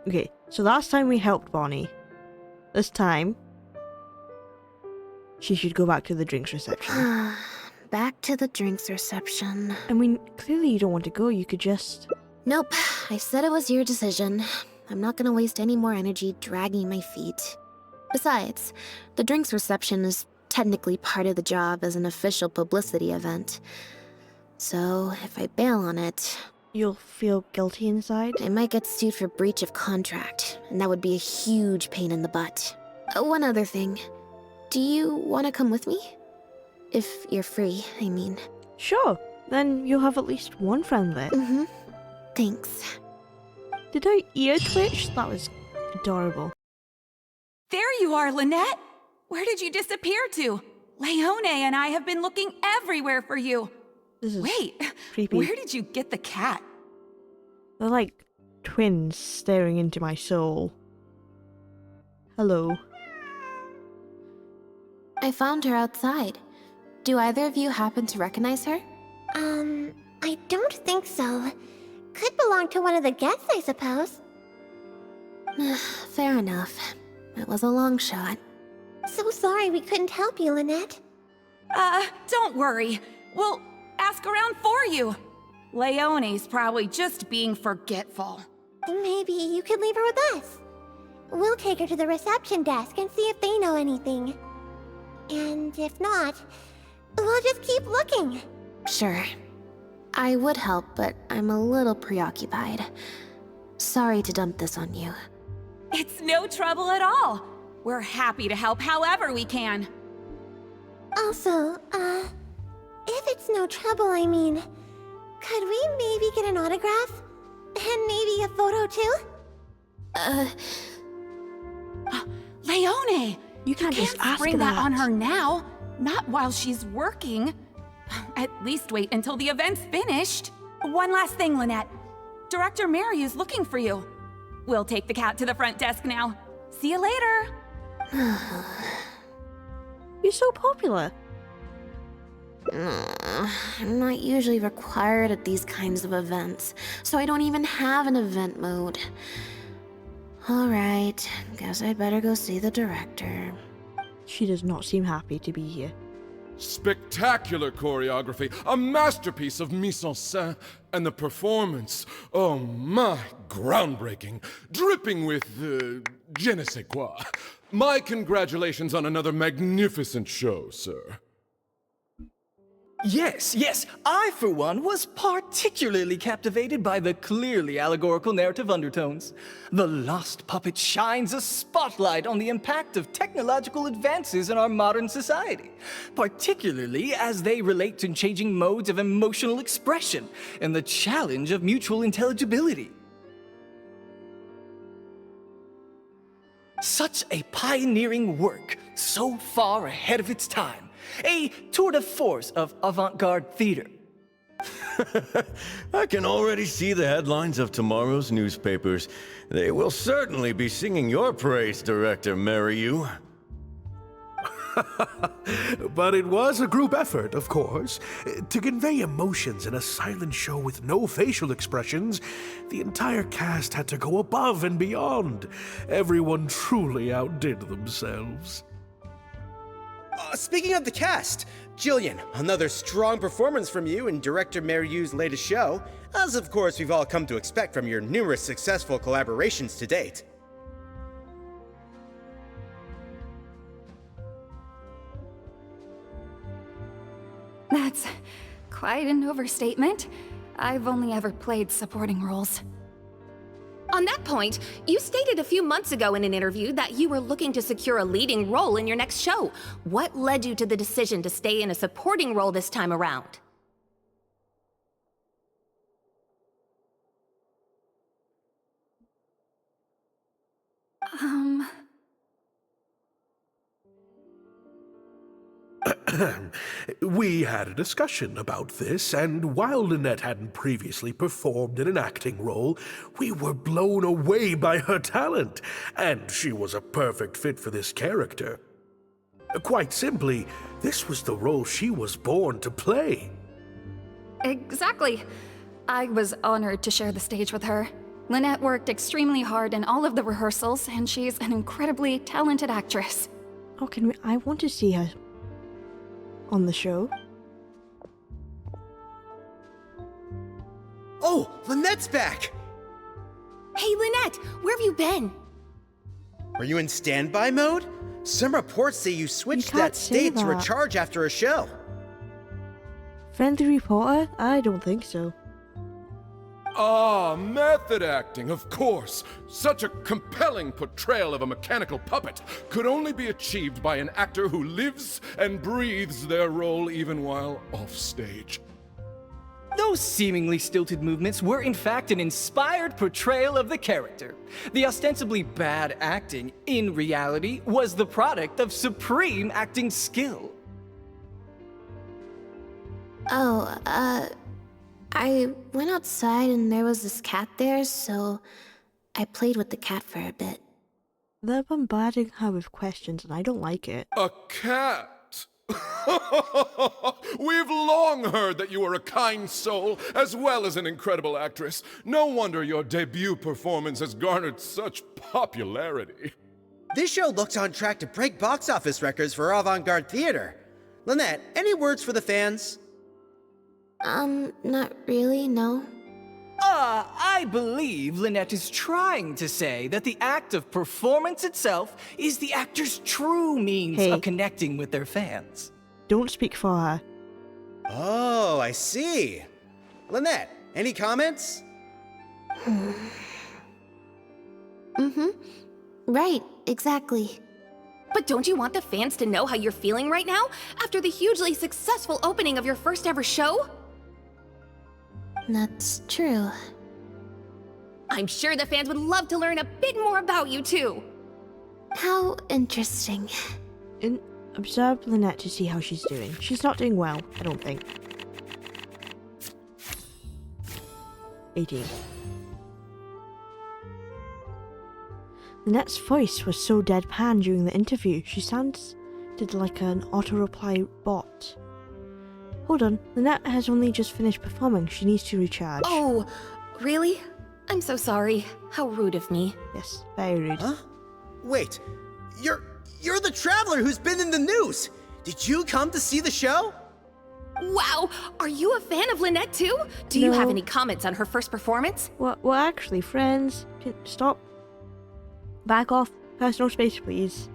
Okay, so last time we helped Bonnie. This time, she should go back to the drinks reception. Back to the drinks reception. I mean, clearly you don't want to go, you could just... Nope, I said it was your decision. I'm not gonna waste any more energy dragging my feet. Besides, the drinks reception is technically part of the job as an official publicity event. So, if I bail on it... You'll feel guilty inside? I might get sued for breach of contract, and that would be a huge pain in the butt. One other thing. Do you want to come with me? If you're free, I mean. Sure, then you'll have at least one friend lit. Mm-hmm. Thanks. Did I ear twitch? That was adorable. There you are, Lynette! Where did you disappear to? Leone and I have been looking everywhere for you. This is Wait, creepy. where did you get the cat? They're like twins staring into my soul. Hello. I found her outside. Do either of you happen to recognize her? I don't think so. Could belong to one of the guests, I suppose. Fair enough. It was a long shot. So sorry we couldn't help you, Lynette. Don't worry. We'll ask around for you. Leone's probably just being forgetful. Maybe you could leave her with us. We'll take her to the reception desk and see if they know anything. And if not, we'll just keep looking. Sure. I would help, but I'm a little preoccupied. Sorry to dump this on you. It's no trouble at all. We're happy to help however we can. Also, if it's no trouble, I mean, could we maybe get an autograph? And maybe a photo too? Leone! You can't just ask spring that on that. her now. Not while she's working. At least wait until the event's finished. One last thing, Lynette. Director Mariu's looking for you. We'll take the cat to the front desk now. See you later. You're so popular. I'm not usually required at these kinds of events, so I don't even have an event mode. Alright, guess I'd better go see the director. She does not seem happy to be here. Spectacular choreography, a masterpiece of mise-en-scène, and the performance, oh my, groundbreaking, dripping with, je ne sais quoi. My congratulations on another magnificent show, sir. Yes, I for one was particularly captivated by the clearly allegorical narrative undertones. The Lost Puppet shines a spotlight on the impact of technological advances in our modern society, particularly as they relate to changing modes of emotional expression and the challenge of mutual intelligibility. Such a pioneering work, so far ahead of its time. A tour de force of avant-garde theater. I can already see the headlines of tomorrow's newspapers. They will certainly be singing your praise, Director Mariu. But it was a group effort, of course. To convey emotions in a silent show with no facial expressions, the entire cast had to go above and beyond. Everyone truly outdid themselves. Speaking of the cast, Jillian, another strong performance from you in Director Mariu's latest show, as of course we've all come to expect from your numerous successful collaborations to date. That's quite an overstatement. I've only ever played supporting roles. On that point, you stated a few months ago in an interview that you were looking to secure a leading role in your next show. What led you to the decision to stay in a supporting role this time around? We had a discussion about this, and while Lynette hadn't previously performed in an acting role, we were blown away by her talent, and she was a perfect fit for this character. Quite simply, this was the role she was born to play. Exactly. I was honored to share the stage with her. Lynette worked extremely hard in all of the rehearsals, and she's an incredibly talented actress. Oh, can we? I want to see her on the show. Oh, Lynette's back! Hey, Lynette, where have you been? Are you in standby mode? Some reports say you switched can't that say state to that. recharge after a show. Friendly reporter? I don't think so. Ah, method acting, of course. Such a compelling portrayal of a mechanical puppet could only be achieved by an actor who lives and breathes their role even while offstage. Those seemingly stilted movements were in fact an inspired portrayal of the character. The ostensibly bad acting, in reality, was the product of supreme acting skill. Oh, I went outside and there was this cat there, so I played with the cat for a bit. They're bombarding her with questions, and I don't like it. A cat? We've long heard that you are a kind soul, as well as an incredible actress. No wonder your debut performance has garnered such popularity. This show looks on track to break box office records for avant-garde theater. Lynette, any words for the fans? Not really, no. I believe Lynette is trying to say that the act of performance itself is the actor's true means Hey. of connecting with their fans. Don't speak for her. Oh, I see. Lynette, any comments? Right, exactly. But don't you want the fans to know how you're feeling right now after the hugely successful opening of your first ever show? That's true. I'm sure the fans would love to learn a bit more about you too. How interesting. Observe Lynette to see how she's doing. She's not doing well, I don't think. 18. Lynette's voice was so deadpan during the interview. She sounded like an auto-reply bot. Hold on, Lynette has only just finished performing. She needs to recharge. Oh, really? I'm so sorry. How rude of me. Yes, very rude. Huh? Wait, you're the traveler who's been in the news! Did you come to see the show? Wow, are you a fan of Lynette too? Do you have No. any comments on her first performance? Well, actually, friends, stop. Back off. Personal space, please.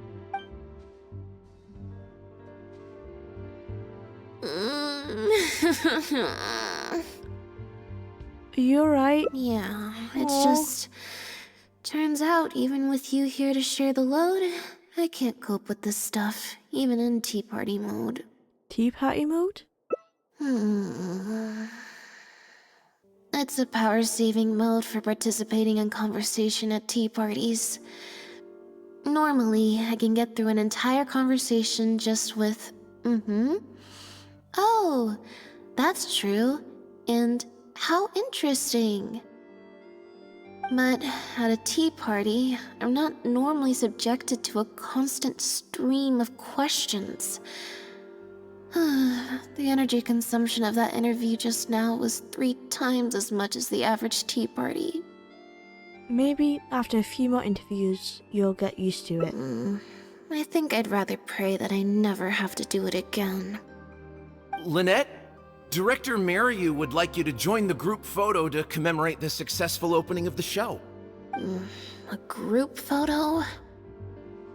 Are you alright? Yeah, it's Aw. just... Turns out, even with you here to share the load, I can't cope with this stuff, even in tea party mode. Tea party mode? It's a power-saving mode for participating in conversation at tea parties. Normally, I can get through an entire conversation just with, Oh, that's true. And how interesting. But at a tea party, I'm not normally subjected to a constant stream of questions. The energy consumption of that interview just now was 3 times as much as the average tea party. Maybe after a few more interviews, you'll get used to it. I think I'd rather pray that I never have to do it again. Lynette, Director Mariu would like you to join the group photo to commemorate the successful opening of the show. A group photo?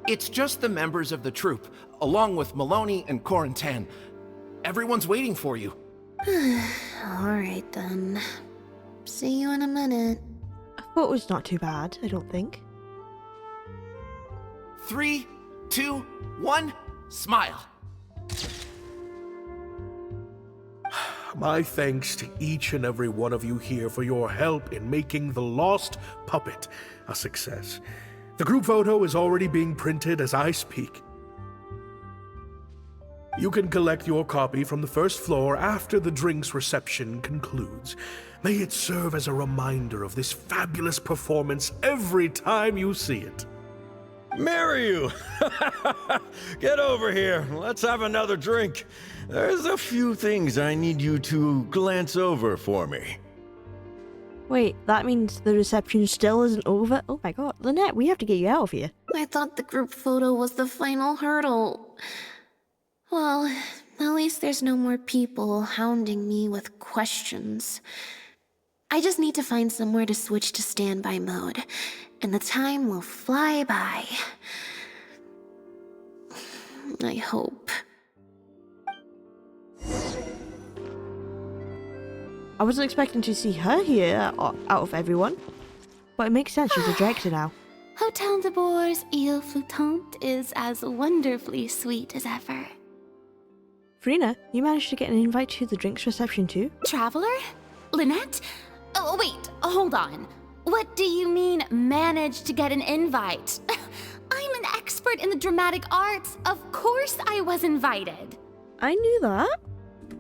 It's just the members of the troupe, along with Maloney and Corentin. Everyone's waiting for you. Alright then. See you in a minute. A photo's not too bad, I don't think. 3, 2, 1, smile. My thanks to each and every one of you here for your help in making The Lost Puppet a success. The group photo is already being printed as I speak. You can collect your copy from the first floor after the drinks reception concludes. May it serve as a reminder of this fabulous performance every time you see it. Mariu! Get over here. Let's have another drink. There's a few things I need you to glance over for me. Wait, that means the reception still isn't over? Oh my god, Lynette, we have to get you out of here. I thought the group photo was the final hurdle. Well, at least there's no more people hounding me with questions. I just need to find somewhere to switch to standby mode, and the time will fly by. I hope. I wasn't expecting to see her here out of everyone. But it makes sense, she's a director now. Hotel de Bour's Île Flottante is as wonderfully sweet as ever. Farina, you managed to get an invite to the drinks reception too? Traveler? Lynette? Oh, wait, hold on. What do you mean, managed to get an invite? I'm an expert in the dramatic arts. Of course I was invited. I knew that.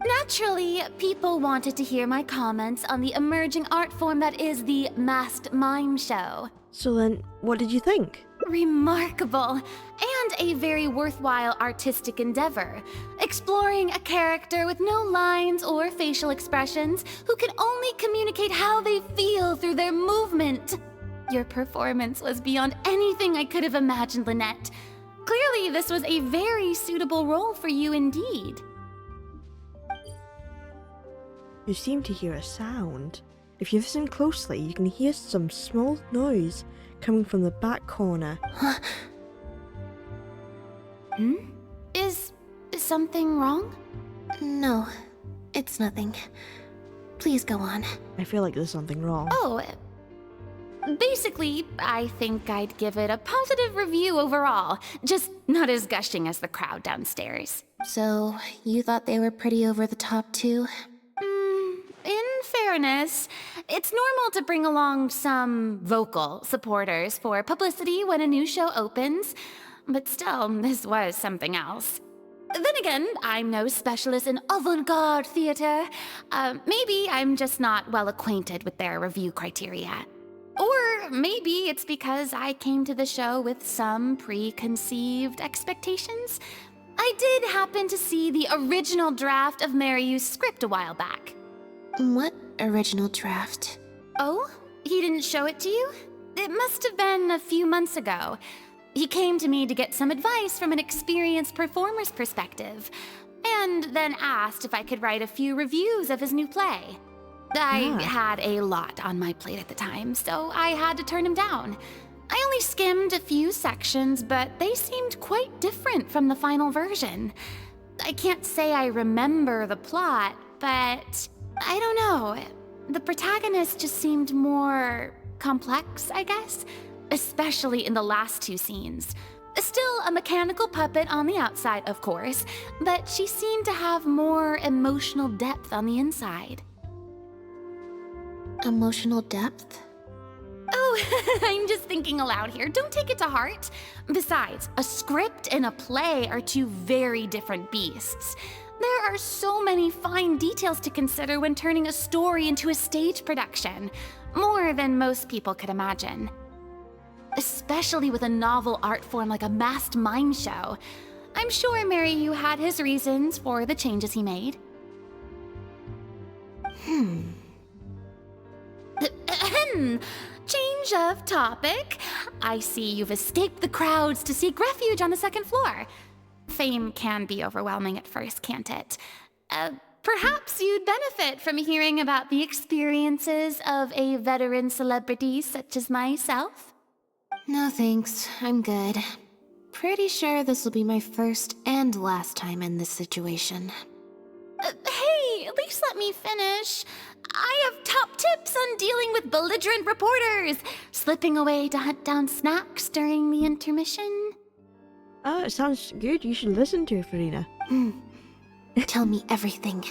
Naturally, people wanted to hear my comments on the emerging art form that is the masked mime show. So then, what did you think? Remarkable, and a very worthwhile artistic endeavor. Exploring a character with no lines or facial expressions who can only communicate how they feel through their movement. Your performance was beyond anything I could have imagined, Lynette. Clearly, this was a very suitable role for you indeed. You seem to hear a sound. If you listen closely, you can hear some small noise coming from the back corner. Is something wrong? No, it's nothing. Please go on. I feel like there's something wrong. Oh, basically, I think I'd give it a positive review overall, just not as gushing as the crowd downstairs. So, you thought they were pretty over the top too? In fairness, it's normal to bring along some vocal supporters for publicity when a new show opens, but still, this was something else. Then again, I'm no specialist in avant-garde theater. Maybe I'm just not well acquainted with their review criteria. Or maybe it's because I came to the show with some preconceived expectations. I did happen to see the original draft of Mariu's script a while back. What original draft? Oh? He didn't show it to you? It must have been a few months ago. He came to me to get some advice from an experienced performer's perspective, and then asked if I could write a few reviews of his new play. I had a lot on my plate at the time, so I had to turn him down. I only skimmed a few sections, but they seemed quite different from the final version. I can't say I remember the plot, but I don't know. The protagonist just seemed more complex, I guess, especially in the last two scenes. Still a mechanical puppet on the outside, of course, but she seemed to have more emotional depth on the inside. Emotional depth? Oh, I'm just thinking aloud here. Don't take it to heart. Besides, a script and a play are two very different beasts. There are so many fine details to consider when turning a story into a stage production, more than most people could imagine. Especially with a novel art form like a masked mime show. I'm sure Mariu had his reasons for the changes he made. Change of topic. I see you've escaped the crowds to seek refuge on the second floor. Fame can be overwhelming at first, can't it? Perhaps you'd benefit from hearing about the experiences of a veteran celebrity such as myself. No thanks, I'm good. Pretty sure this will be my first and last time in this situation. Hey, at least let me finish. I have top tips on dealing with belligerent reporters, slipping away to hunt down snacks during the intermission. It sounds good. You should listen to it, Farina. Tell me everything.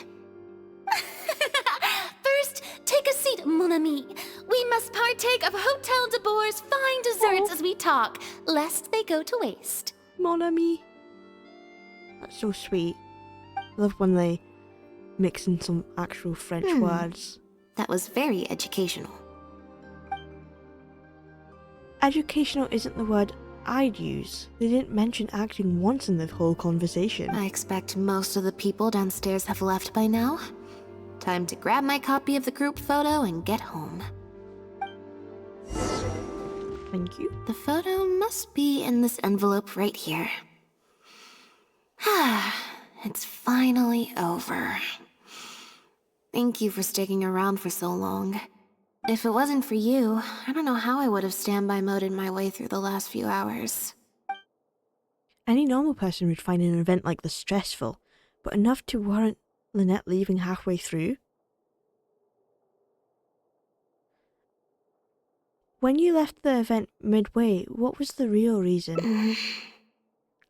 First, take a seat, mon ami. We must partake of Hotel de Bour's fine desserts as we talk, lest they go to waste. Mon ami. That's so sweet. I love when they mix in some actual French words. That was very educational. Educational isn't the word I'd use. They didn't mention acting once in the whole conversation. I expect most of the people downstairs have left by now. Time to grab my copy of the group photo and get home. Thank you. The photo must be in this envelope right here. It's finally over. Thank you for sticking around for so long. If it wasn't for you, I don't know how I would have standby moded my way through the last few hours. Any normal person would find an event like this stressful, but enough to warrant Lynette leaving halfway through? When you left the event midway, what was the real reason?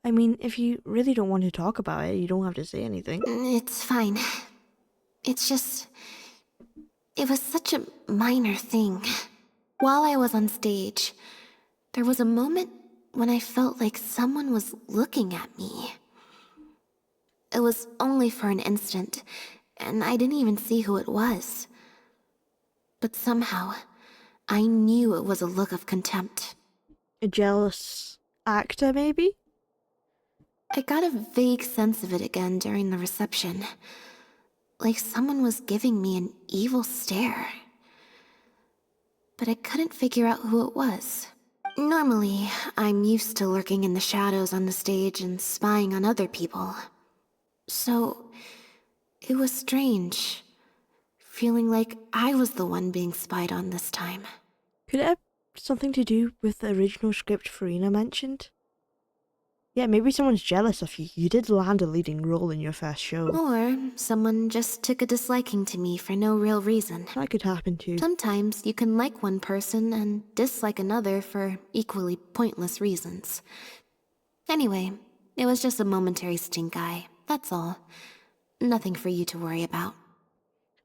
I mean, if you really don't want to talk about it, you don't have to say anything. It's fine. It's just... It was such a minor thing. While I was on stage, there was a moment when I felt like someone was looking at me. It was only for an instant, and I didn't even see who it was. But somehow, I knew it was a look of contempt. A jealous actor, maybe? I got a vague sense of it again during the reception. Like someone was giving me an evil stare. But I couldn't figure out who it was. Normally, I'm used to lurking in the shadows on the stage and spying on other people. So, it was strange, feeling like I was the one being spied on this time. Could it have something to do with the original script Farina mentioned? Yeah, maybe someone's jealous of you. You did land a leading role in your first show. Or someone just took a disliking to me for no real reason. That could happen too. Sometimes you can like one person and dislike another for equally pointless reasons. Anyway, it was just a momentary stink eye, that's all. Nothing for you to worry about.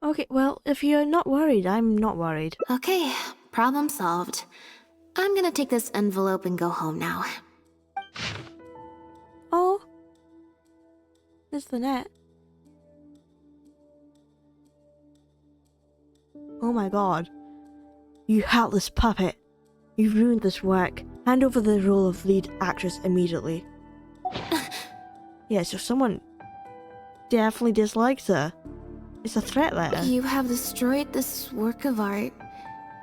Okay, well, if you're not worried, I'm not worried. Okay, problem solved. I'm gonna take this envelope and go home now. Oh, there's Lynette. Oh my god. You heartless puppet. You've ruined this work. Hand over the role of lead actress immediately. Yeah, so someone definitely dislikes her. It's a threat letter. You have destroyed this work of art.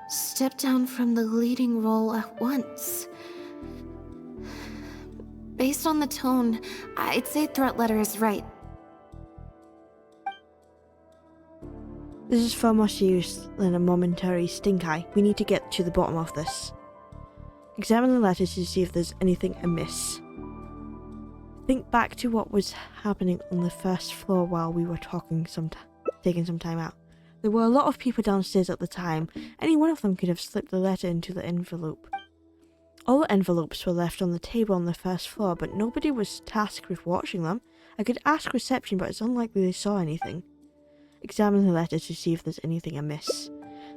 Step down from the leading role at once. Based on the tone, I'd say threat letter is right. This is far more serious than a momentary stink eye. We need to get to the bottom of this. Examine the letter to see if there's anything amiss. Think back to what was happening on the first floor while we were taking some time out. There were a lot of people downstairs at the time. Any one of them could have slipped the letter into the envelope. All the envelopes were left on the table on the first floor, but nobody was tasked with watching them. I could ask reception, but it's unlikely they saw anything. Examine the letter to see if there's anything amiss.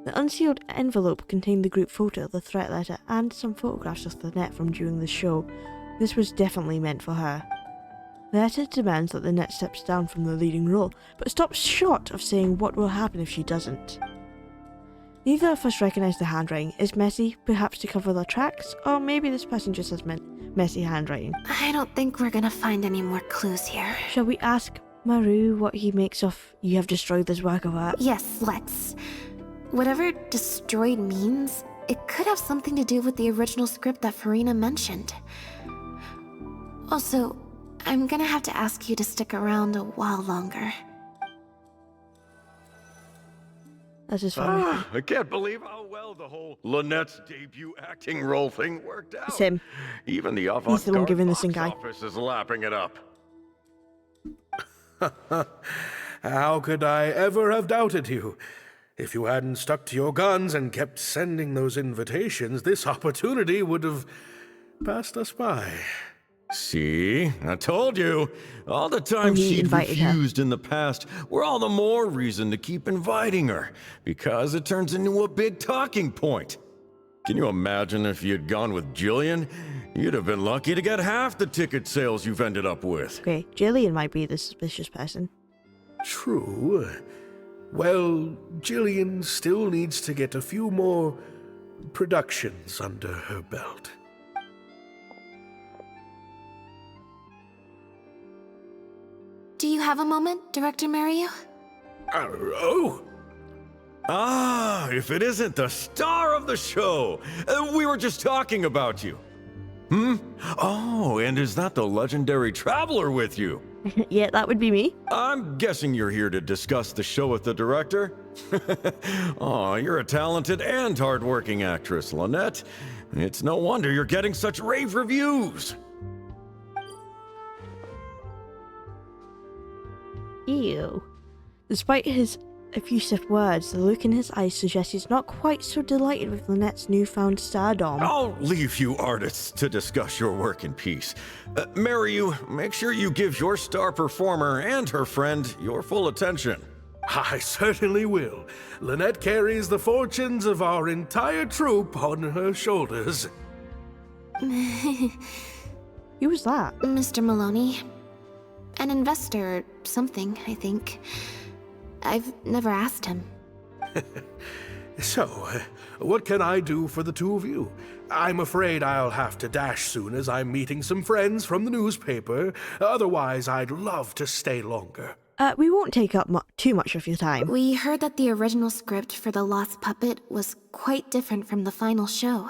The unsealed envelope contained the group photo, the threat letter, and some photographs of Lynette from during the show. This was definitely meant for her. The letter demands that Lynette steps down from the leading role, but stops short of saying what will happen if she doesn't. Neither of us recognize the handwriting. Is messy, perhaps to cover the tracks, or maybe this person just has messy handwriting. I don't think we're gonna find any more clues here. Shall we ask Maru what he makes of "you have destroyed this work of art"? Yes, let's. Whatever destroyed means, it could have something to do with the original script that Farina mentioned. Also, I'm gonna have to ask you to stick around a while longer. That's just funny. I can't believe how well the whole Lynette's debut acting role thing worked out. It's him. Even the He's the one avant-garde giving the box stink eye. office is lapping it up. How could I ever have doubted you? If you hadn't stuck to your guns and kept sending those invitations, this opportunity would have passed us by. See? I told you. All the times he she invited her. refused in the past were all the more reason to keep inviting her, because it turns into a big talking point. Can you imagine if you'd gone with Jillian? You'd have been lucky to get half the ticket sales you've ended up with. Okay, Jillian might be the suspicious person. True. Well, Jillian still needs to get a few more productions under her belt. Do you have a moment, Director Mario? Oh! Ah, if it isn't the star of the show! We were just talking about you. Oh, and is that the legendary traveler with you? Yeah, that would be me. I'm guessing you're here to discuss the show with the director? Oh, you're a talented and hardworking actress, Lynette. It's no wonder you're getting such rave reviews. Ew. Despite his effusive words, the look in his eyes suggests he's not quite so delighted with Lynette's newfound stardom. I'll leave you artists to discuss your work in peace. Mariu, make sure you give your star performer and her friend your full attention. I certainly will. Lynette carries the fortunes of our entire troupe on her shoulders. Who was that? Mr. Maloney. An investor or something, I think. I've never asked him. So, what can I do for the two of you? I'm afraid I'll have to dash soon as I'm meeting some friends from the newspaper. Otherwise, I'd love to stay longer. We won't take up too much of your time. We heard that the original script for The Lost Puppet was quite different from the final show.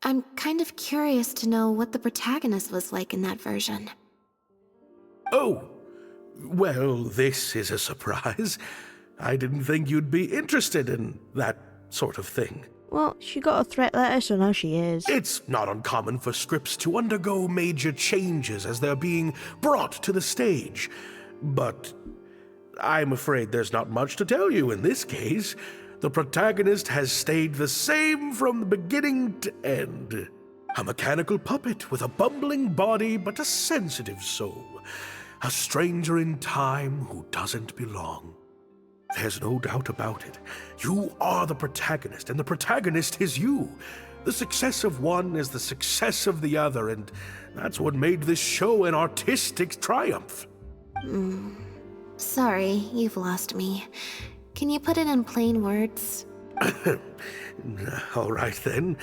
I'm kind of curious to know what the protagonist was like in that version. Oh, well, this is a surprise. I didn't think you'd be interested in that sort of thing. Well, she got a threat letter, so now she is. It's not uncommon for scripts to undergo major changes as they're being brought to the stage. But I'm afraid there's not much to tell you in this case. The protagonist has stayed the same from the beginning to end. A mechanical puppet with a bumbling body but a sensitive soul. A stranger in time who doesn't belong. There's no doubt about it. You are the protagonist, and the protagonist is you. The success of one is the success of the other, and that's what made this show an artistic triumph. Sorry, you've lost me. Can you put it in plain words? All right then.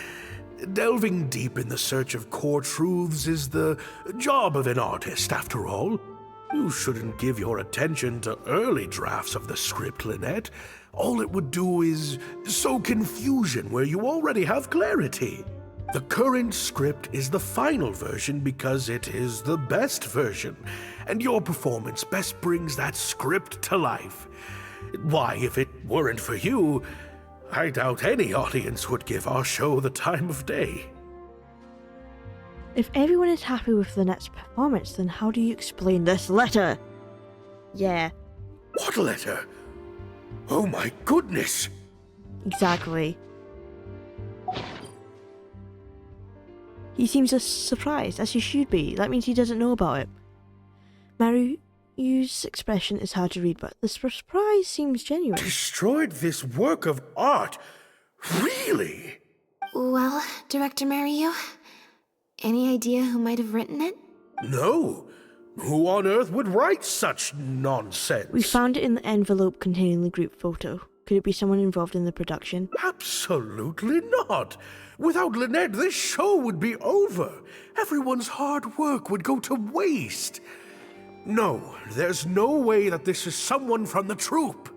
Delving deep in the search of core truths is the job of an artist, after all. You shouldn't give your attention to early drafts of the script, Lynette. All it would do is sow confusion where you already have clarity. The current script is the final version because it is the best version, and your performance best brings that script to life. Why, if it weren't for you, I doubt any audience would give our show the time of day. If everyone is happy with Lynette's performance, then how do you explain this letter? Yeah, What letter? Oh my goodness! exactly. He seems surprised, as he should be. That means he doesn't know about it. Mariu's expression is hard to read, but the surprise seems genuine. Destroyed this work of art? Really? Well, Director Mariu, any idea who might have written it? No. Who on earth would write such nonsense? We found it in the envelope containing the group photo. Could it be someone involved in the production? Absolutely not. Without Lynette, this show would be over. Everyone's hard work would go to waste. No, there's no way that this is someone from the troupe.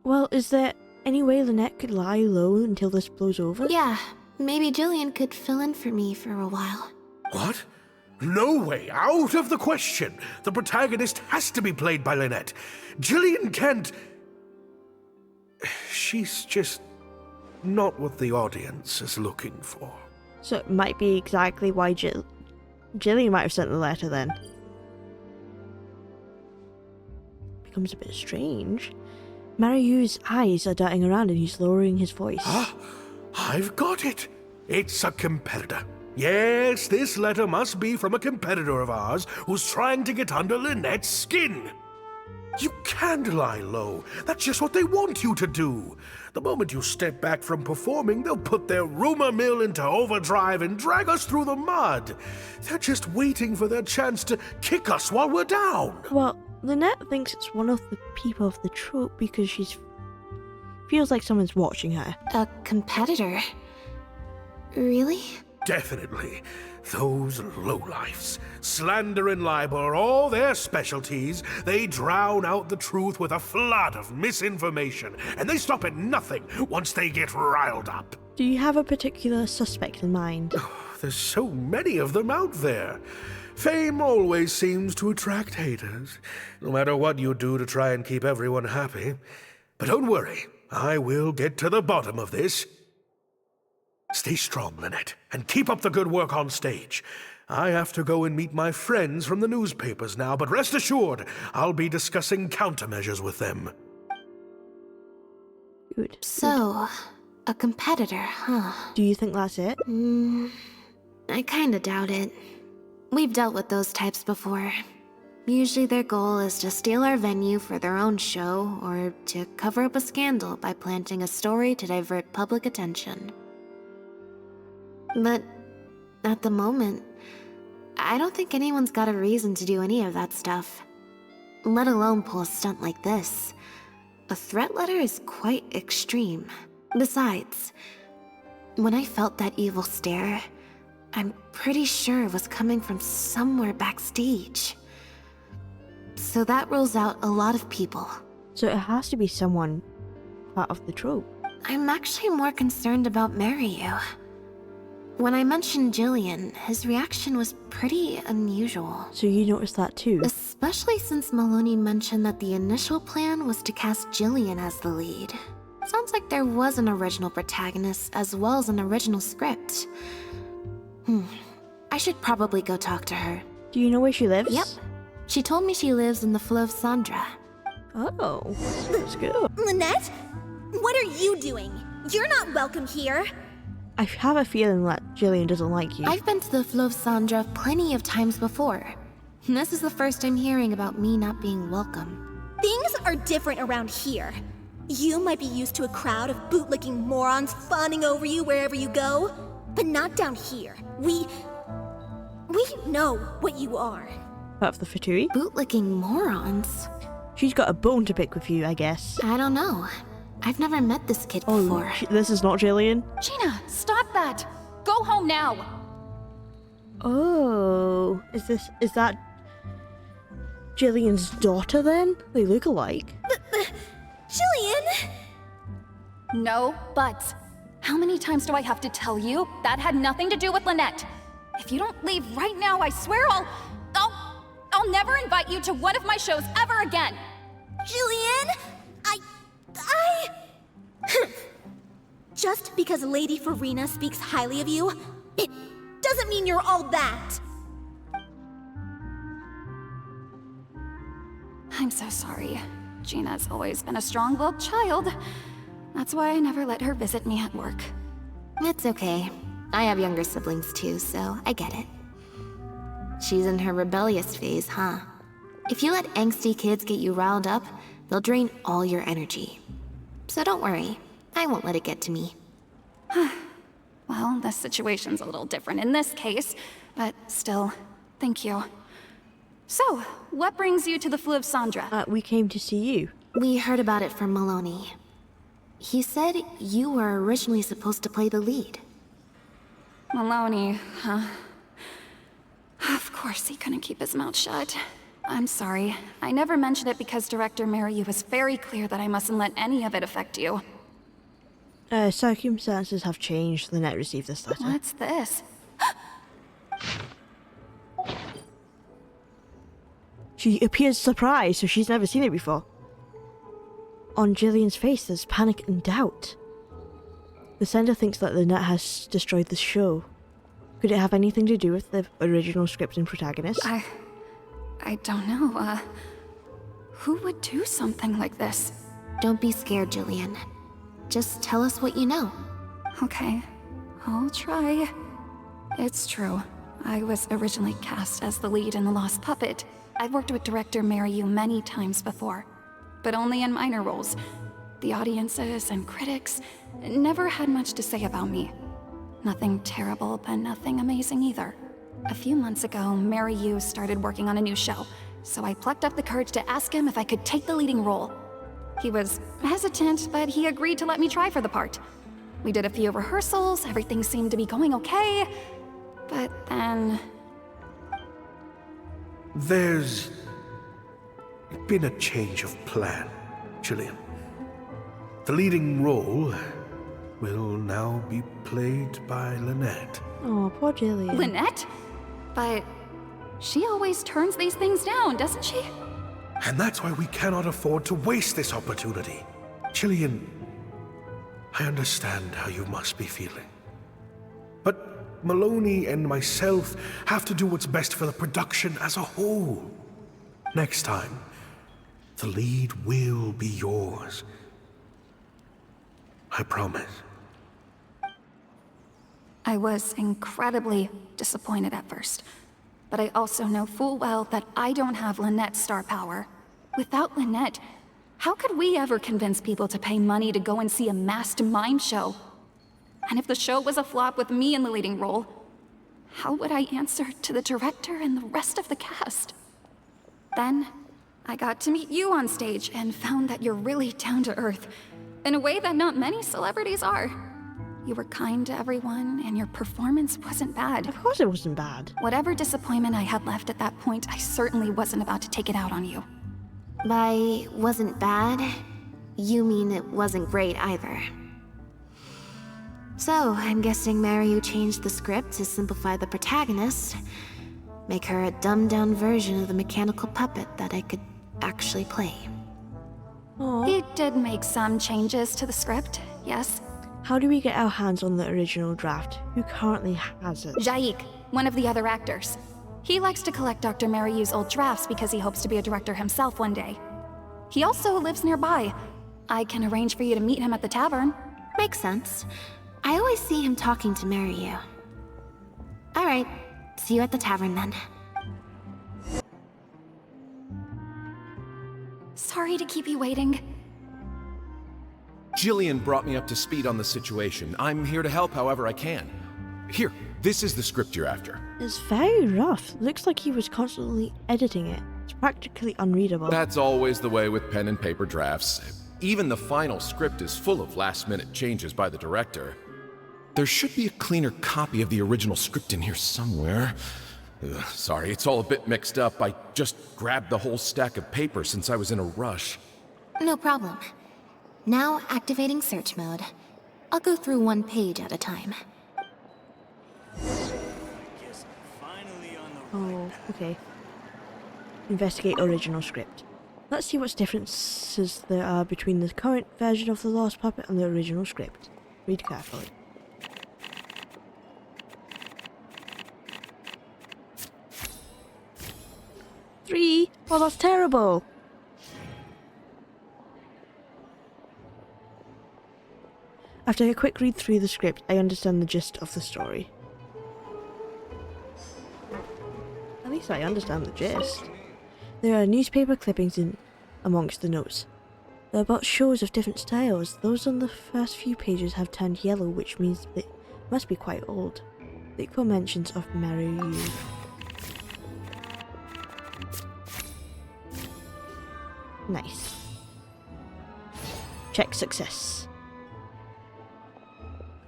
Well, is there any way Lynette could lie low until this blows over? Yeah, maybe Jillian could fill in for me for a while. What? No way, out of the question. The protagonist has to be played by Lynette. Jillian can't... She's just not what the audience is looking for. So it might be exactly why Jillian might have sent the letter then. Becomes a bit strange. Mariu's eyes are darting around and he's lowering his voice. Ah, I've got it. It's a competitor. Yes, this letter must be from a competitor of ours who's trying to get under Lynette's skin. You can't lie low. That's just what they want you to do. The moment you step back from performing, they'll put their rumor mill into overdrive and drag us through the mud. They're just waiting for their chance to kick us while we're down. Well, Lynette thinks it's one of the people of the troupe because she feels like someone's watching her. A competitor? Really? definitely. Those lowlifes. Slander and libel are all their specialties. They drown out the truth with a flood of misinformation, and they stop at nothing once they get riled up. Do you have a particular suspect in mind? There's so many of them out there. Fame always seems to attract haters, no matter what you do to try and keep everyone happy. But don't worry, I will get to the bottom of this. Stay strong, Lynette, and keep up the good work on stage. I have to go and meet my friends from the newspapers now, but rest assured, I'll be discussing countermeasures with them. Good. So, a competitor, huh? Do you think that's it? I kinda doubt it. We've dealt with those types before. Usually their goal is to steal our venue for their own show, or to cover up a scandal by planting a story to divert public attention. But at the moment, I don't think anyone's got a reason to do any of that stuff. Let alone pull a stunt like this. A threat letter is quite extreme. Besides, when I felt that evil stare, I'm pretty sure it was coming from somewhere backstage. So that rules out a lot of people. So it has to be someone part of the troop. I'm actually more concerned about Maryu. When I mentioned Jillian, his reaction was pretty unusual. So you noticed that too? Especially since Maloney mentioned that the initial plan was to cast Jillian as the lead. Sounds like there was an original protagonist as well as an original script. I should probably go talk to her. Do you know where she lives? Yep. She told me she lives in the Fleuve Sandra. Oh, let's go. Lynette? What are you doing? You're not welcome here. I have a feeling that Jillian doesn't like you. I've been to the Fleuve Sandra plenty of times before. This is the first I'm hearing about me not being welcome. Things are different around here. You might be used to a crowd of bootlicking morons fawning over you wherever you go, but not down here. We know what you are. Part of the Fatui? Bootlicking morons? She's got a bone to pick with you, I guess. I don't know. I've never met this kid before. This is not Jillian? Gina, stop that! Go home now! Oh, is that Jillian's daughter then? They look alike. Jillian! No buts. How many times do I have to tell you? That had nothing to do with Lynette. If you don't leave right now, I swear I'll never invite you to one of my shows ever again! Jillian! Just because Lady Farina speaks highly of you, it doesn't mean you're all that. I'm so sorry. Gina's always been a strong-willed child. That's why I never let her visit me at work. It's okay. I have younger siblings too, so I get it. She's in her rebellious phase, huh? If you let angsty kids get you riled up, they'll drain all your energy. So don't worry, I won't let it get to me. Well, this situation's a little different in this case, but still, thank you. So, what brings you to the Fleuve Sandra? We came to see you. We heard about it from Maloney. He said you were originally supposed to play the lead. Maloney, huh? Of course he couldn't keep his mouth shut. I'm sorry. I never mentioned it because Director Maryu was very clear that I mustn't let any of it affect you. Circumstances have changed. Lynette received this letter. What's this? She appears surprised, so she's never seen it before. On Jillian's face, there's panic and doubt. The sender thinks that Lynette has destroyed the show. Could it have anything to do with the original script and protagonist? I don't know, who would do something like this? Don't be scared, Jillian. Just tell us what you know. Okay, I'll try. It's true. I was originally cast as the lead in The Lost Puppet. I've worked with director Maryu many times before, but only in minor roles. The audiences and critics never had much to say about me. Nothing terrible, but nothing amazing either. A few months ago, Maryu started working on a new show, so I plucked up the courage to ask him if I could take the leading role. He was hesitant, but he agreed to let me try for the part. We did a few rehearsals, everything seemed to be going okay, But then... There's been a change of plan, Jillian. The leading role will now be played by Lynette. Oh, poor Jillian. Lynette? But she always turns these things down, doesn't she? And that's why we cannot afford to waste this opportunity. Jillian, I understand how you must be feeling. But Maloney and myself have to do what's best for the production as a whole. Next time, the lead will be yours. I promise. I was incredibly disappointed at first, but I also know full well that I don't have Lynette's star power. Without Lynette, how could we ever convince people to pay money to go and see a masked mime show? And if the show was a flop with me in the leading role, how would I answer to the director and the rest of the cast? Then, I got to meet you on stage and found that you're really down to earth, in a way that not many celebrities are. You were kind to everyone, and your performance wasn't bad. Of course it wasn't bad. Whatever disappointment I had left at that point, I certainly wasn't about to take it out on you. By wasn't bad, you mean it wasn't great either. So, I'm guessing Maryu changed the script to simplify the protagonist, make her a dumbed-down version of the mechanical puppet that I could actually play. Aww. He did make some changes to the script, yes. How do we get our hands on the original draft? Who currently has it? Jaik, one of the other actors. He likes to collect Dr. Maryu's old drafts because he hopes to be a director himself one day. He also lives nearby. I can arrange for you to meet him at the tavern. Makes sense. I always see him talking to Maryu. Alright, see you at the tavern then. Sorry to keep you waiting. Jillian brought me up to speed on the situation. I'm here to help however I can. Here, this is the script you're after. It's very rough. Looks like he was constantly editing it. It's practically unreadable. That's always the way with pen and paper drafts. Even the final script is full of last-minute changes by the director. There should be a cleaner copy of the original script in here somewhere. Sorry, it's all a bit mixed up. I just grabbed the whole stack of paper since I was in a rush. No problem. Now activating search mode. I'll go through one page at a time. Oh, okay. Investigate original script. Let's see what differences there are between the current version of The Lost Puppet and the original script. Read carefully. Three? Oh, that's terrible! After a quick read through the script, I understand the gist of the story. At least I understand the gist. There are newspaper clippings in amongst the notes. They're about shows of different styles. Those on the first few pages have turned yellow, which means they must be quite old. The equal mentions of Maryu. Nice. Check success.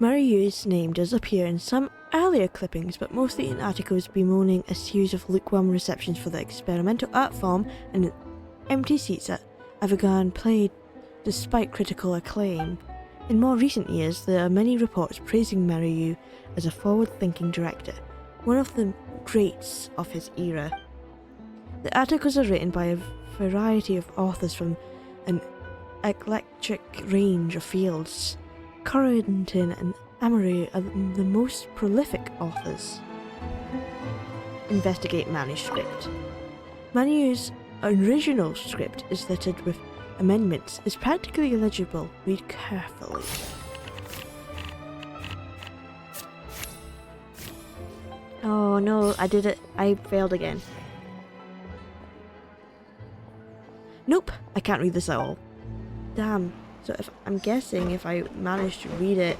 Maryu's name does appear in some earlier clippings, but mostly in articles bemoaning a series of lukewarm receptions for the experimental art form and empty seats at Avagan played despite critical acclaim. In more recent years, there are many reports praising Maryu as a forward-thinking director, one of the greats of his era. The articles are written by a variety of authors from an eclectic range of fields. Corrington and Amory are the most prolific authors. Investigate manuscript. Maryu's original script is littered with amendments. It's practically illegible. Read carefully. Oh no, I did it. I failed again. Nope, I can't read this at all. Damn. So I'm guessing if I managed to read it,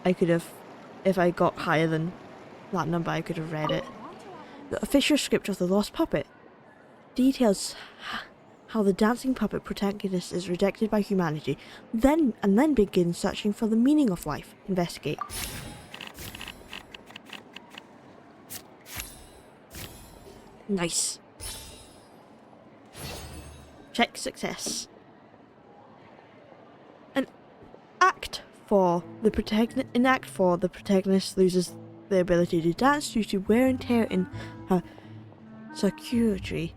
I could have, if I got higher than that number, I could have read it. The official script of The Lost Puppet details how the dancing puppet protagonist is rejected by humanity, then begins searching for the meaning of life. Investigate. Nice. Check success. In Act 4, in Act 4, the protagonist loses the ability to dance due to wear and tear in her circuitry.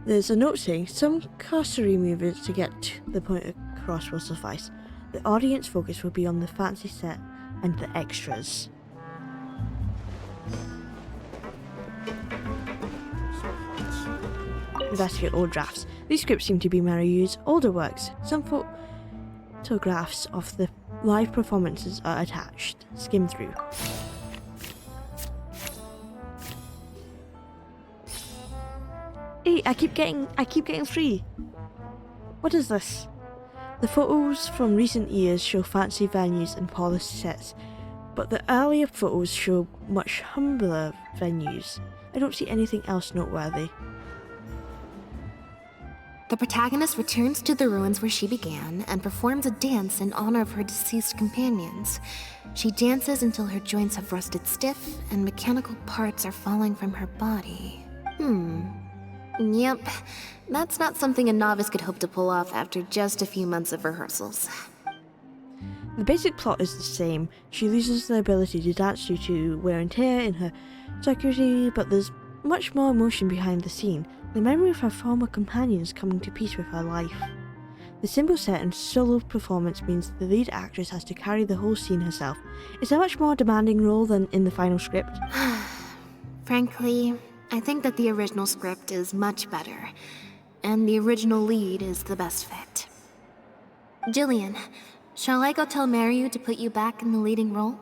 There's a note saying some cursory movements to get the point across will suffice. The audience focus will be on the fancy set and the extras. Investigate old drafts. These scripts seem to be Mariu's older works. Some photographs of the live performances are attached. Skim through. Hey, I keep getting free. What is this? The photos from recent years show fancy venues and polished sets, but the earlier photos show much humbler venues. I don't see anything else noteworthy. The protagonist returns to the ruins where she began and performs a dance in honor of her deceased companions. She dances until her joints have rusted stiff and mechanical parts are falling from her body. Yep, that's not something a novice could hope to pull off after just a few months of rehearsals. The basic plot is the same. She loses the ability to dance due to wear and tear in her circuitry, but there's much more emotion behind the scene. The memory of her former companions coming to peace with her life. The symbol set and solo performance means the lead actress has to carry the whole scene herself. It's a much more demanding role than in the final script. Frankly, I think that the original script is much better, and the original lead is the best fit. Jillian, shall I go tell Mariu to put you back in the leading role?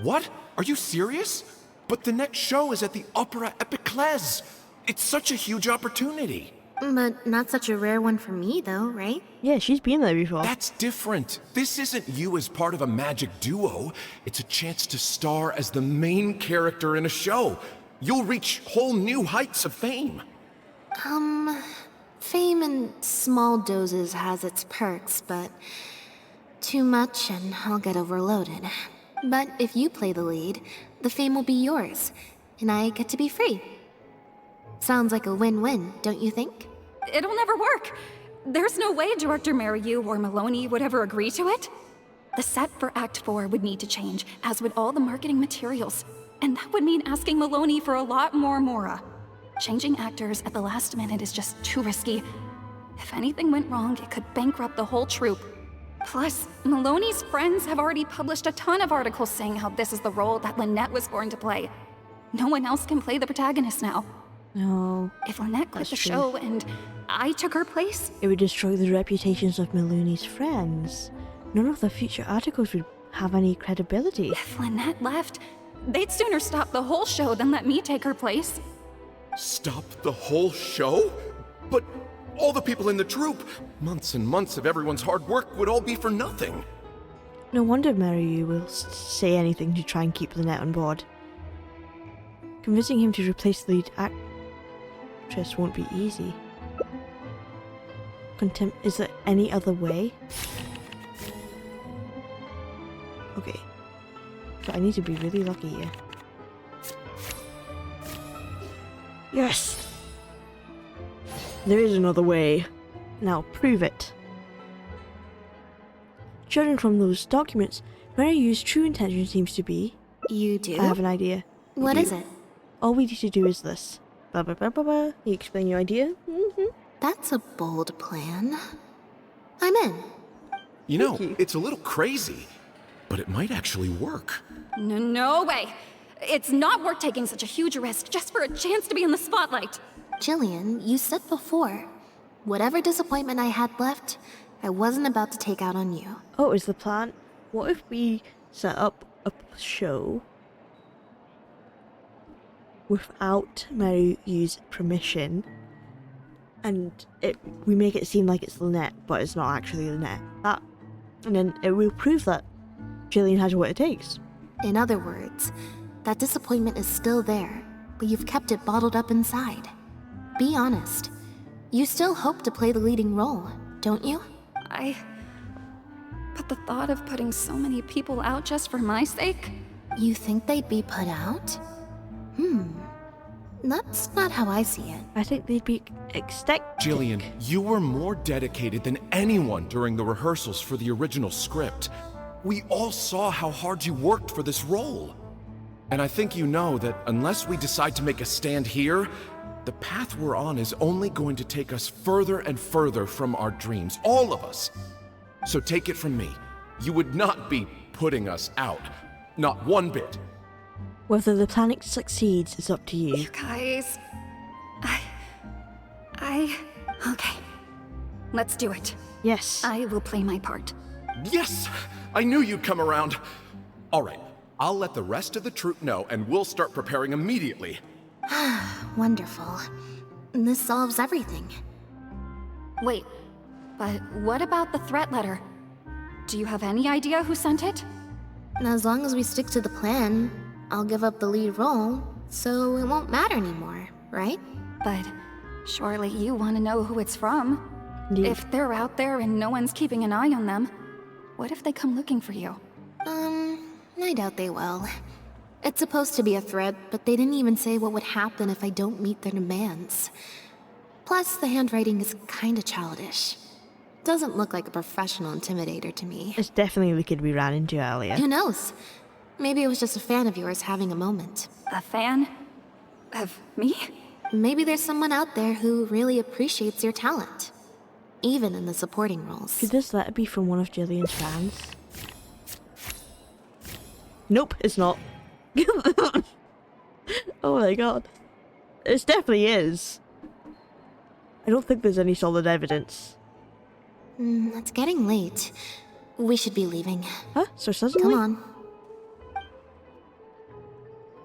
What? Are you serious? But the next show is at the Opera Epiclese. It's such a huge opportunity. But not such a rare one for me, though, right? Yeah, she's been there before. That's different. This isn't you as part of a magic duo. It's a chance to star as the main character in a show. You'll reach whole new heights of fame. Fame in small doses has its perks, but too much and I'll get overloaded. But if you play the lead, the fame will be yours, and I get to be free. Sounds like a win-win, don't you think? It'll never work. There's no way Director Mariu or Maloney would ever agree to it. The set for Act 4 would need to change, as would all the marketing materials. And that would mean asking Maloney for a lot more Mora. Changing actors at the last minute is just too risky. If anything went wrong, it could bankrupt the whole troupe. Plus, Maloney's friends have already published a ton of articles saying how this is the role that Lynette was born to play. No one else can play the protagonist now. No. If Lynette quit That's the true. show and I took her place, It would destroy the reputations of Maloney's friends. None of the future articles would have any credibility. if Lynette left, they'd sooner stop the whole show than let me take her place. Stop the whole show? But all the people in the troupe, months and months of everyone's hard work would all be for nothing. No wonder Mariu will say anything to try and keep Lynette on board. Convincing him to replace the lead actress won't be easy. Is there any other way? Okay. So I need to be really lucky here. Yes! There is another way. Now prove it. Judging from those documents, Mariu's true intention seems to be... You do? I have an idea. What is it? All we need to do is this. Blah blah blah blah blah. You explain your idea? That's a bold plan. I'm in. You know, you. it's a little crazy, but it might actually work. No way. It's not worth taking such a huge risk just for a chance to be in the spotlight. Jillian, you said before, whatever disappointment I had left, I wasn't about to take out on you. Oh, is the plan? What if we set up a show without Mariu's permission, and we make it seem like it's Lynette, but it's not actually Lynette? And then it will prove that Jillian has what it takes. In other words, that disappointment is still there, but you've kept it bottled up inside. Be honest. You still hope to play the leading role, don't you? But the thought of putting so many people out just for my sake? You think they'd be put out? That's not how I see it. I think they'd be ecstatic. Jillian, you were more dedicated than anyone during the rehearsals for the original script. We all saw how hard you worked for this role. And I think you know that unless we decide to make a stand here, the path we're on is only going to take us further and further from our dreams, all of us. So take it from me, you would not be putting us out. Not one bit. Whether the plan succeeds is up to you. You guys... Okay. Let's do it. Yes. I will play my part. Yes! I knew you'd come around. All right, I'll let the rest of the troupe know and we'll start preparing immediately. Wonderful. This solves everything. Wait, but what about the threat letter? Do you have any idea who sent it? As long as we stick to the plan, I'll give up the lead role, so it won't matter anymore, right? But surely you want to know who it's from. Yeah. If they're out there and no one's keeping an eye on them, what if they come looking for you? I doubt they will. It's supposed to be a threat, but they didn't even say what would happen if I don't meet their demands. Plus, the handwriting is kinda childish. Doesn't look like a professional intimidator to me. It's definitely the kid we ran into earlier. Who knows? Maybe it was just a fan of yours having a moment. A fan? Of me? Maybe there's someone out there who really appreciates your talent. Even in the supporting roles. Could this letter be from one of Jillian's fans? Nope, it's not. Oh my god. It definitely is. I don't think there's any solid evidence. It's getting late. We should be leaving. Huh? So suddenly? Come on.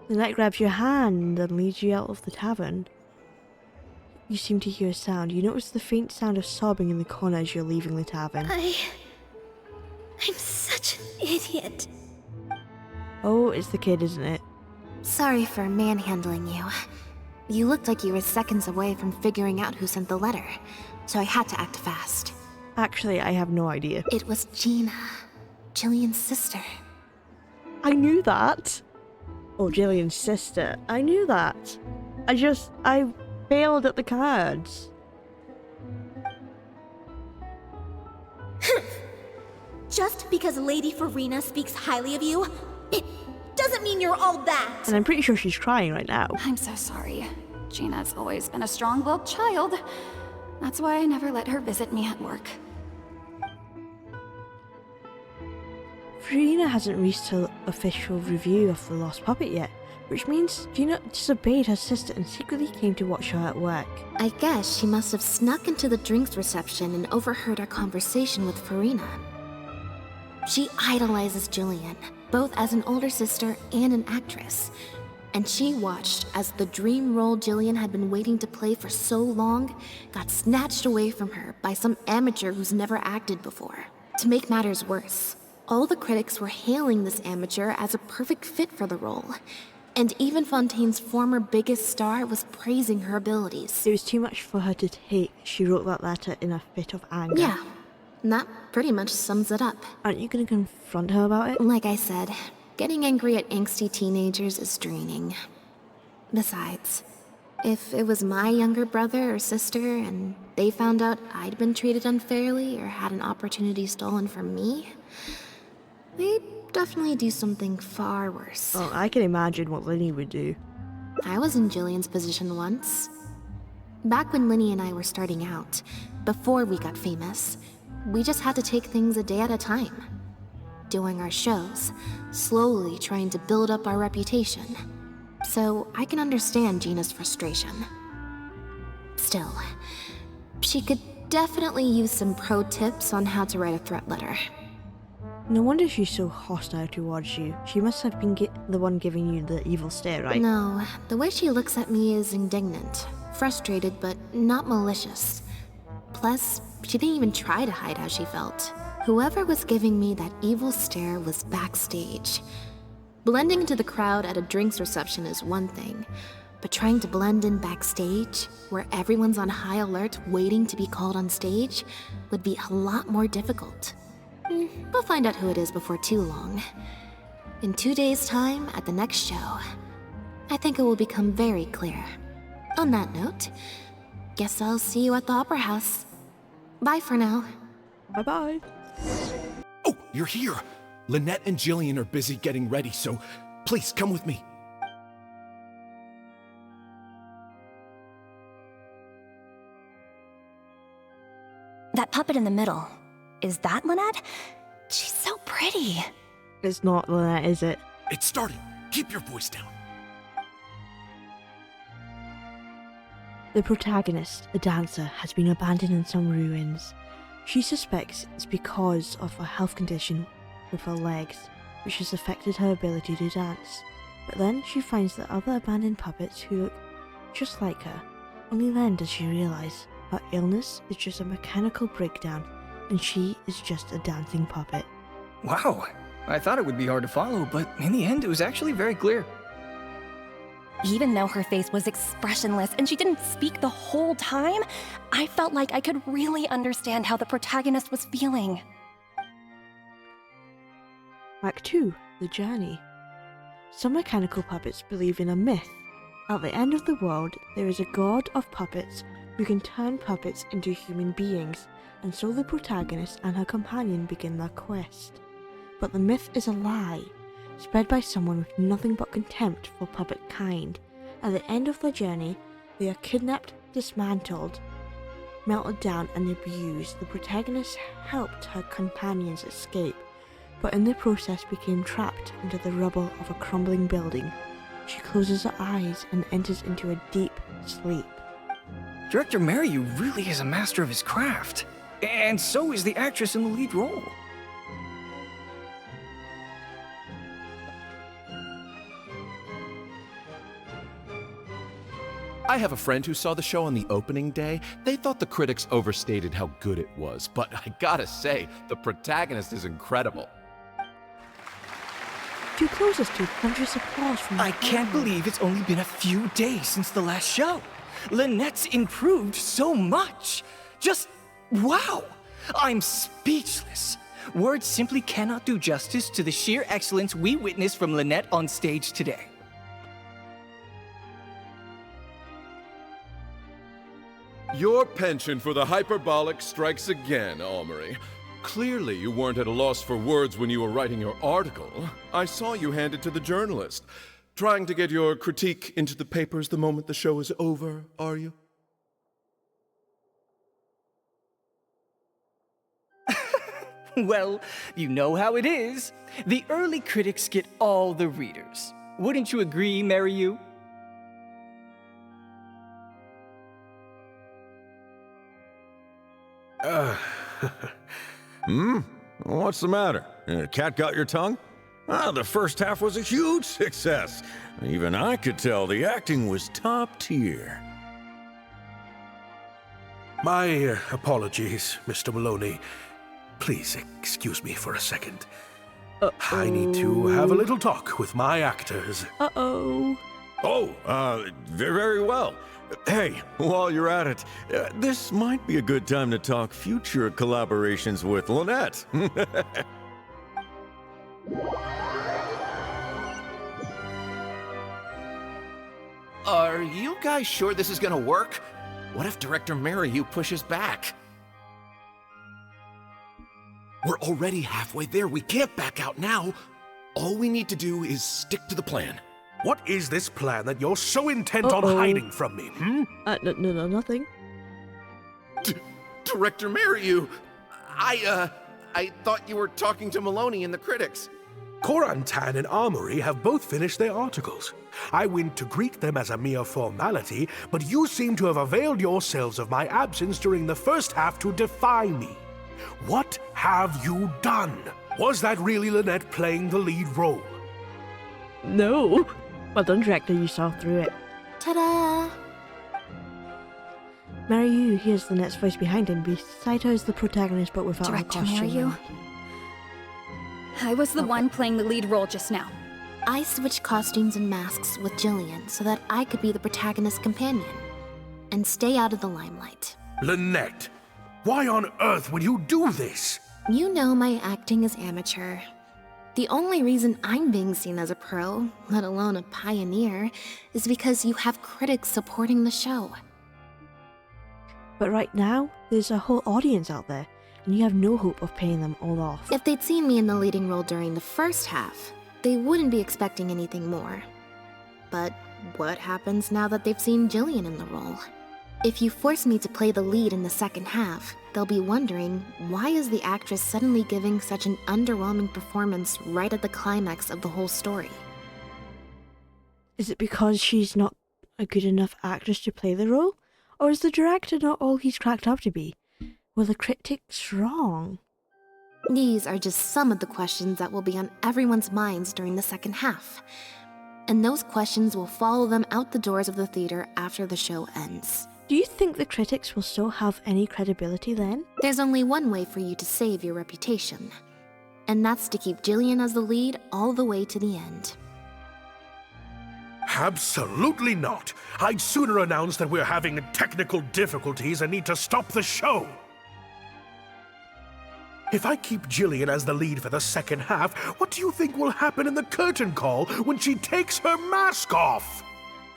Lynette grabs your hand and leads you out of the tavern. You seem to hear a sound. You notice the faint sound of sobbing in the corner as you're leaving the tavern. I'm such an idiot. Oh, it's the kid, isn't it? Sorry for manhandling you. You looked like you were seconds away from figuring out who sent the letter, so I had to act fast. Actually, I have no idea. It was Gina, Jillian's sister. I knew that. Oh, Jillian's sister. I knew that. I failed at the cards. Just because Lady Farina speaks highly of you, it doesn't mean you're all that. And I'm pretty sure she's crying right now. I'm so sorry. Gina's always been a strong-willed child. That's why I never let her visit me at work. Farina hasn't reached her official review of The Lost Puppet yet, which means Gina disobeyed her sister and secretly came to watch her at work. I guess she must have snuck into the drinks reception and overheard our conversation with Farina. She idolizes Jillian, both as an older sister and an actress. And she watched as the dream role Jillian had been waiting to play for so long got snatched away from her by some amateur who's never acted before. To make matters worse, all the critics were hailing this amateur as a perfect fit for the role. And even Fontaine's former biggest star was praising her abilities. It was too much for her to take. She wrote that letter in a fit of anger. Yeah, that pretty much sums it up. Aren't you going to confront her about it? Like I said, getting angry at angsty teenagers is draining. Besides, if it was my younger brother or sister and they found out I'd been treated unfairly or had an opportunity stolen from me, they'd definitely do something far worse. Oh, I can imagine what Linny would do. I was in Jillian's position once. Back when Linny and I were starting out, before we got famous, we just had to take things a day at a time. Doing our shows, slowly trying to build up our reputation. So I can understand Gina's frustration. Still, she could definitely use some pro tips on how to write a threat letter. No wonder she's so hostile towards you. She must have been the one giving you the evil stare, right? No, the way she looks at me is indignant, frustrated, but not malicious. Plus, she didn't even try to hide how she felt. Whoever was giving me that evil stare was backstage. Blending into the crowd at a drinks reception is one thing, but trying to blend in backstage, where everyone's on high alert waiting to be called on stage, would be a lot more difficult. We'll find out who it is before too long. In 2 days' time, at the next show, I think it will become very clear. On that note, guess I'll see you at the Opera House. Bye for now. Bye-bye. Oh, you're here! Lynette and Jillian are busy getting ready, so please come with me. That puppet in the middle, is that Lynette? She's so pretty. It's not Lynette, is it? It's starting. Keep your voice down. The protagonist, a dancer, has been abandoned in some ruins. She suspects it's because of a health condition with her legs, which has affected her ability to dance. But then she finds the other abandoned puppets who look just like her. Only then does she realize her illness is just a mechanical breakdown and she is just a dancing puppet. Wow, I thought it would be hard to follow, but in the end it was actually very clear. Even though her face was expressionless and she didn't speak the whole time, I felt like I could really understand how the protagonist was feeling. Act 2. The Journey. Some mechanical puppets believe in a myth. At the end of the world, there is a god of puppets who can turn puppets into human beings, and so the protagonist and her companion begin their quest. But the myth is a lie, spread by someone with nothing but contempt for puppet kind. At the end of their journey, they are kidnapped, dismantled, melted down and abused. The protagonist helped her companions escape, but in the process became trapped into the rubble of a crumbling building. She closes her eyes and enters into a deep sleep. Director Merriu really is a master of his craft. And so is the actress in the lead role. I have a friend who saw the show on the opening day. They thought the critics overstated how good it was, but I gotta say, the protagonist is incredible. To close us to thunderous applause from the I can't crowd. believe it's only been a few days since the last show. Lynette's improved so much. Just wow! I'm speechless. Words simply cannot do justice to the sheer excellence we witnessed from Lynette on stage today. Your penchant for the hyperbolic strikes again, Almery. Clearly you weren't at a loss for words when you were writing your article. I saw you hand it to the journalist. Trying to get your critique into the papers the moment the show is over, are you? Well, you know how it is. The early critics get all the readers. Wouldn't you agree, Merriu? What's the matter? Cat got your tongue? The first half was a huge success. Even I could tell the acting was top tier. My apologies, Mr. Maloney. Please excuse me for a second. I need to have a little talk with my actors. Uh-oh. Oh, very well. Hey, while you're at it, this might be a good time to talk future collaborations with Lynette. Are you guys sure this is gonna work? What if Director Merriu pushes back? We're already halfway there. We can't back out now. All we need to do is stick to the plan. What is this plan that you're so intent on hiding from me, No, nothing. Director Merriu, I thought you were talking to Maloney and the critics. Corantan and Armory have both finished their articles. I went to greet them as a mere formality, but you seem to have availed yourselves of my absence during the first half to defy me. What have you done? Was that really Lynette playing the lead role? No. Well done, director, you saw through it. Ta-da! Merriu hears Lynette's voice behind him. Beside her is the protagonist, but without her Director costume. Merriu? I was the one playing the lead role just now. I switched costumes and masks with Jillian so that I could be the protagonist's companion and stay out of the limelight. Lynette, why on earth would you do this? You know my acting is amateur. The only reason I'm being seen as a pro, let alone a pioneer, is because you have critics supporting the show. But right now, there's a whole audience out there, and you have no hope of paying them all off. If they'd seen me in the leading role during the first half, they wouldn't be expecting anything more. But what happens now that they've seen Jillian in the role? If you force me to play the lead in the second half, they'll be wondering, why is the actress suddenly giving such an underwhelming performance right at the climax of the whole story? Is it because she's not a good enough actress to play the role? Or is the director not all he's cracked up to be? Were the critics wrong? These are just some of the questions that will be on everyone's minds during the second half. And those questions will follow them out the doors of the theater after the show ends. Do you think the critics will still have any credibility then? There's only one way for you to save your reputation, and that's to keep Jillian as the lead all the way to the end. Absolutely not. I'd sooner announce that we're having technical difficulties and need to stop the show. If I keep Jillian as the lead for the second half, what do you think will happen in the curtain call when she takes her mask off?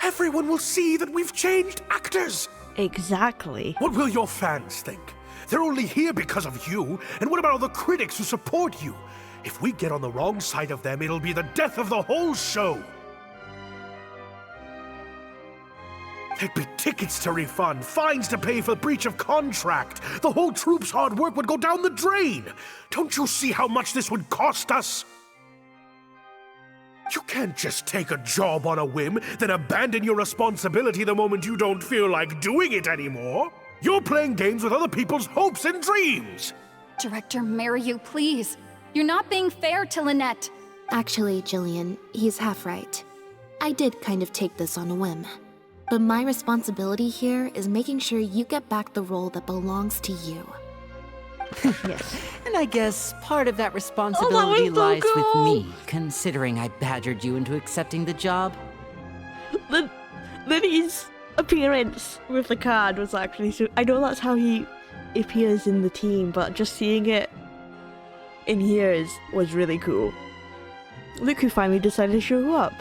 Everyone will see that we've changed actors. Exactly. What will your fans think? They're only here because of you, and what about all the critics who support you? If we get on the wrong side of them, it'll be the death of the whole show. There'd be tickets to refund, fines to pay for breach of contract. The whole troupe's hard work would go down the drain. Don't you see how much this would cost us? You can't just take a job on a whim, then abandon your responsibility the moment you don't feel like doing it anymore. You're playing games with other people's hopes and dreams. Director Mariu, please. You're not being fair to Lynette. Actually, Jillian, he's half right. I did kind of take this on a whim. But my responsibility here is making sure you get back the role that belongs to you. Yes. And I guess part of that responsibility lies with me, considering I badgered you into accepting the job. His appearance with the card was actually so... I know that's how he appears in the team, but just seeing it in here was really cool. Look who finally decided to show up.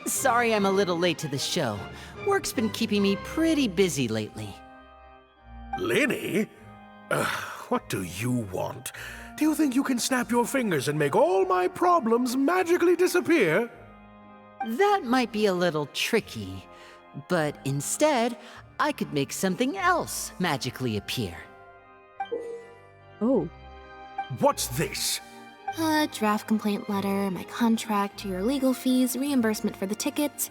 Sorry I'm a little late to the show. Work's been keeping me pretty busy lately. Lenny? What do you want? Do you think you can snap your fingers and make all my problems magically disappear? That might be a little tricky, but instead, I could make something else magically appear. Oh. What's this? A draft complaint letter, my contract, your legal fees, reimbursement for the tickets,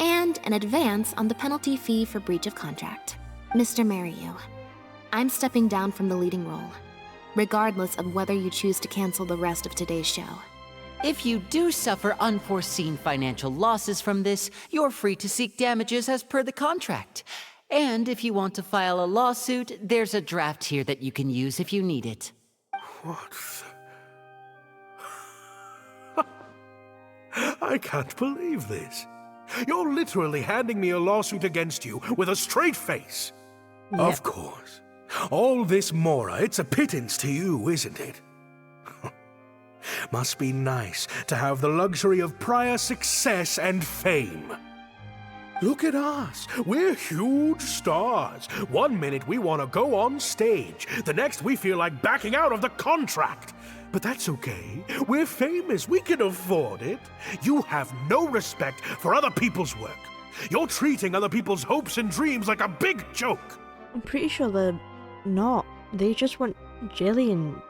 and an advance on the penalty fee for breach of contract. Mr. Mariu, I'm stepping down from the leading role, regardless of whether you choose to cancel the rest of today's show. If you do suffer unforeseen financial losses from this, you're free to seek damages as per the contract. And if you want to file a lawsuit, there's a draft here that you can use if you need it. What the... I can't believe this. You're literally handing me a lawsuit against you with a straight face. Yep. Of course. All this Mora, it's a pittance to you, isn't it? Must be nice to have the luxury of prior success and fame. Look at us. We're huge stars. One minute we want to go on stage. The next we feel like backing out of the contract. But that's okay. We're famous. We can afford it. You have no respect for other people's work. You're treating other people's hopes and dreams like a big joke. I'm pretty sure they're not. They just want Jillian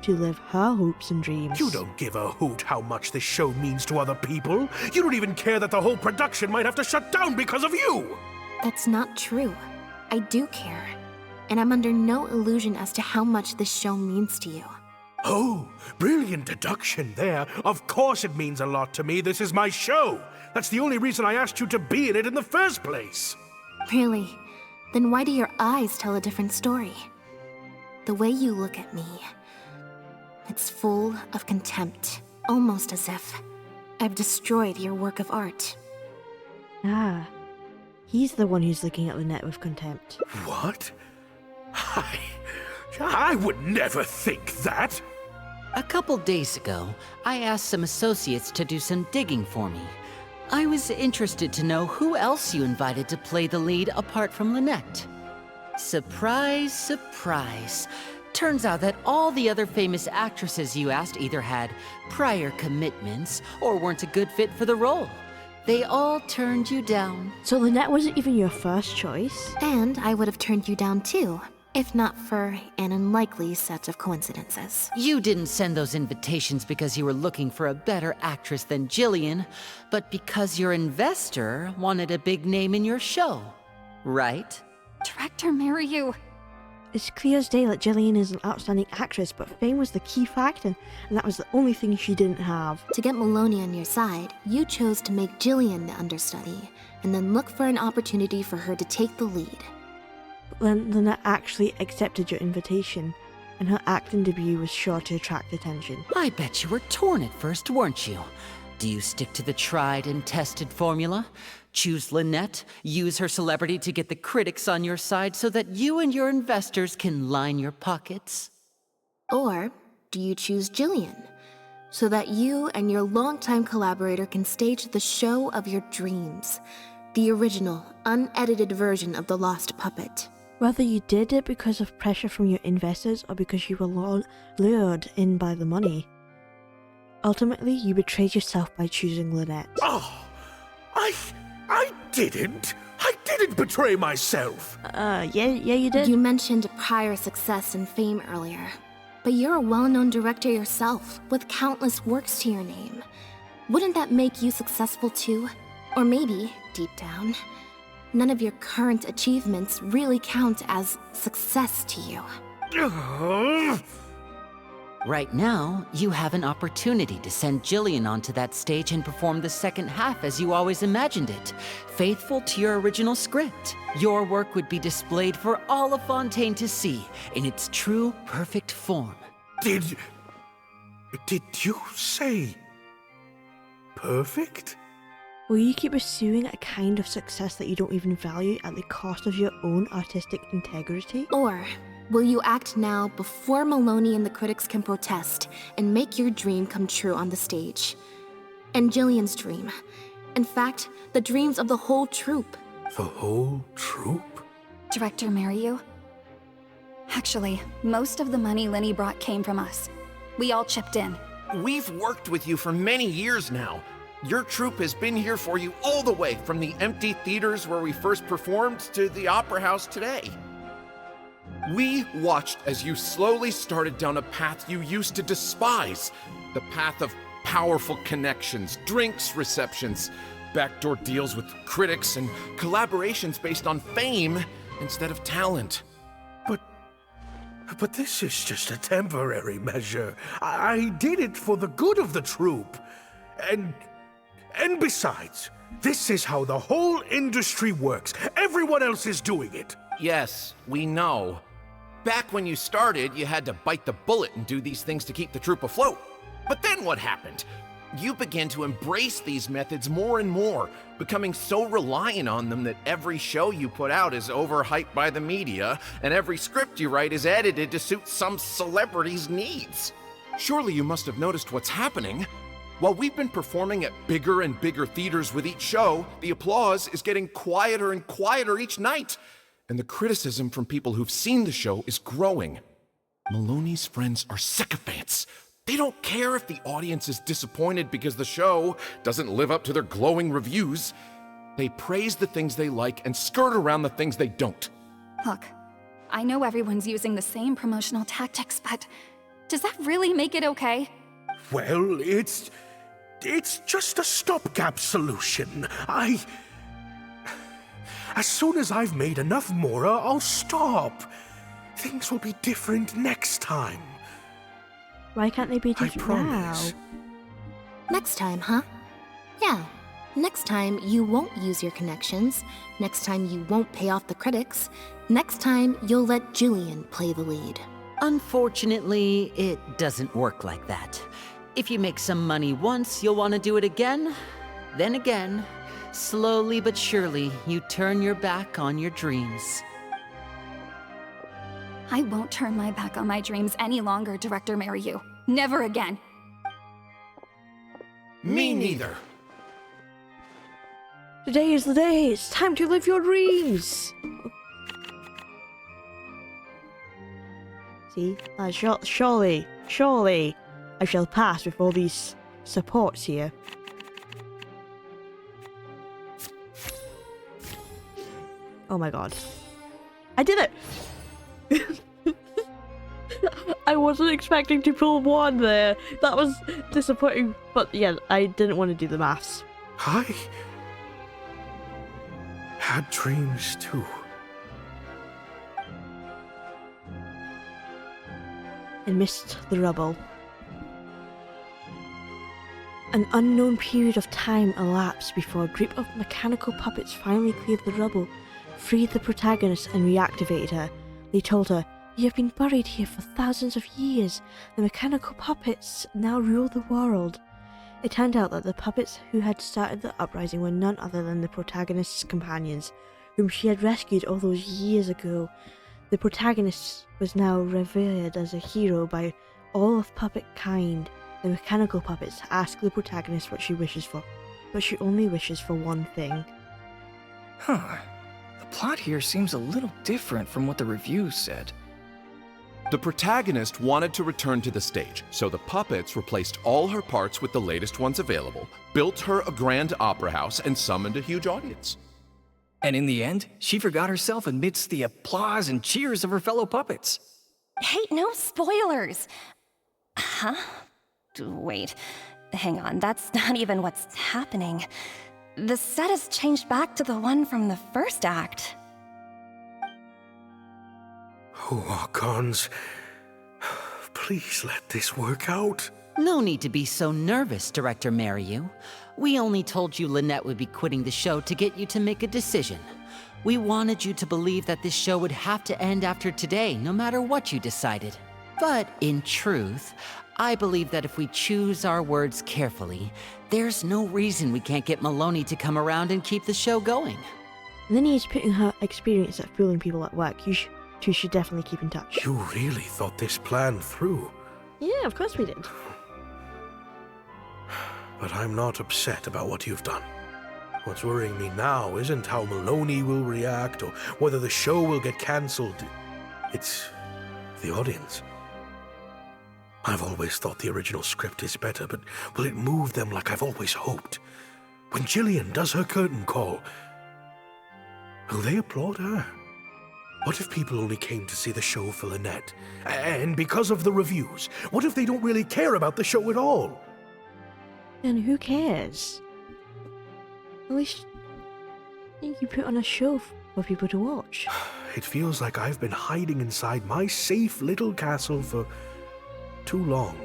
to live her hopes and dreams. You don't give a hoot how much this show means to other people. You don't even care that the whole production might have to shut down because of you. That's not true. I do care. And I'm under no illusion as to how much this show means to you. Oh, brilliant deduction there. Of course it means a lot to me. This is my show. That's the only reason I asked you to be in it in the first place. Really? Then why do your eyes tell a different story? The way you look at me, it's full of contempt, almost as if I've destroyed your work of art. Ah, he's the one who's looking at Lynette with contempt. What? I would never think that. A couple days ago, I asked some associates to do some digging for me. I was interested to know who else you invited to play the lead apart from Lynette. Surprise, surprise. Turns out that all the other famous actresses you asked either had prior commitments or weren't a good fit for the role. They all turned you down. So Lynette wasn't even your first choice? And I would have turned you down too, if not for an unlikely set of coincidences. You didn't send those invitations because you were looking for a better actress than Jillian, but because your investor wanted a big name in your show, right? Director Mariu. It's clear as day that Jillian is an outstanding actress, but fame was the key factor, and that was the only thing she didn't have. To get Maloney on your side, you chose to make Jillian the understudy, and then look for an opportunity for her to take the lead. But then Lynette actually accepted your invitation, and her acting debut was sure to attract attention. I bet you were torn at first, weren't you? Do you stick to the tried and tested formula? Choose Lynette, use her celebrity to get the critics on your side so that you and your investors can line your pockets? Or do you choose Jillian, so that you and your longtime collaborator can stage the show of your dreams, the original, unedited version of The Lost Puppet? Whether you did it because of pressure from your investors or because you were lured in by the money, ultimately you betrayed yourself by choosing Lynette. Oh, I didn't. I didn't betray myself. Yeah, you did. You mentioned prior success and fame earlier, but you're a well-known director yourself, with countless works to your name. Wouldn't that make you successful too? Or maybe, deep down, none of your current achievements really count as success to you. Right now, you have an opportunity to send Jillian onto that stage and perform the second half as you always imagined it, faithful to your original script. Your work would be displayed for all of Fontaine to see, in its true, perfect form. Did you say perfect? Will you keep pursuing a kind of success that you don't even value at the cost of your own artistic integrity? Or will you act now before Maloney and the critics can protest and make your dream come true on the stage? And Jillian's dream. In fact, the dreams of the whole troupe. The whole troupe? Director Mariu. Actually, most of the money Linny brought came from us. We all chipped in. We've worked with you for many years now. Your troupe has been here for you all the way from the empty theaters where we first performed to the Opera House today. We watched as you slowly started down a path you used to despise. The path of powerful connections, drinks receptions, backdoor deals with critics, and collaborations based on fame instead of talent. But this is just a temporary measure. I did it for the good of the troupe. And besides, this is how the whole industry works. Everyone else is doing it. Yes, we know. Back when you started, you had to bite the bullet and do these things to keep the troupe afloat. But then what happened? You began to embrace these methods more and more, becoming so reliant on them that every show you put out is overhyped by the media, and every script you write is edited to suit some celebrity's needs. Surely you must have noticed what's happening. While we've been performing at bigger and bigger theaters with each show, the applause is getting quieter and quieter each night, and the criticism from people who've seen the show is growing. Maloney's friends are sycophants. They don't care if the audience is disappointed because the show doesn't live up to their glowing reviews. They praise the things they like and skirt around the things they don't. Look, I know everyone's using the same promotional tactics, but does that really make it okay? Well, it's just a stopgap solution. As soon as I've made enough more, I'll stop. Things will be different next time. Why can't they be different now? promise. Next time, huh? Yeah. Next time, you won't use your connections. Next time, you won't pay off the critics. Next time, you'll let Jillian play the lead. Unfortunately, it doesn't work like that. If you make some money once, you'll want to do it again, then again. Slowly but surely, you turn your back on your dreams. I won't turn my back on my dreams any longer, Director Mariu. Never again. Me neither. Today is the day. It's time to live your dreams. See, surely, I shall pass with all these supports here. Oh my god. I did it! I wasn't expecting to pull one there. That was disappointing, but yeah, I didn't want to do the maths. I had dreams too. Amidst the rubble. An unknown period of time elapsed before a group of mechanical puppets finally cleared the rubble, freed the protagonist, and reactivated her. They told her, "You have been buried here for thousands of years. The mechanical puppets now rule the world." It turned out that the puppets who had started the uprising were none other than the protagonist's companions, whom she had rescued all those years ago. The protagonist was now revered as a hero by all of puppet kind. The mechanical puppets ask the protagonist what she wishes for, but she only wishes for one thing. Huh. The plot here seems a little different from what the reviews said. The protagonist wanted to return to the stage, so the puppets replaced all her parts with the latest ones available, built her a grand opera house, and summoned a huge audience. And in the end, she forgot herself amidst the applause and cheers of her fellow puppets. Hey, no spoilers! Huh? Wait, hang on, that's not even what's happening. The set has changed back to the one from the first act. Oh, Archons, please let this work out. No need to be so nervous, Director Mariu. We only told you Lynette would be quitting the show to get you to make a decision. We wanted you to believe that this show would have to end after today, no matter what you decided. But in truth, I believe that if we choose our words carefully, there's no reason we can't get Maloney to come around and keep the show going. Lynette is putting her experience at fooling people at work. You two should definitely keep in touch. You really thought this plan through. Yeah, of course we did. But I'm not upset about what you've done. What's worrying me now isn't how Maloney will react or whether the show will get cancelled. It's the audience. I've always thought the original script is better, but will it move them like I've always hoped? When Jillian does her curtain call, will they applaud her? What if people only came to see the show for Lynette? And because of the reviews, what if they don't really care about the show at all? And who cares? At least you put on a show for people to watch. It feels like I've been hiding inside my safe little castle for too long.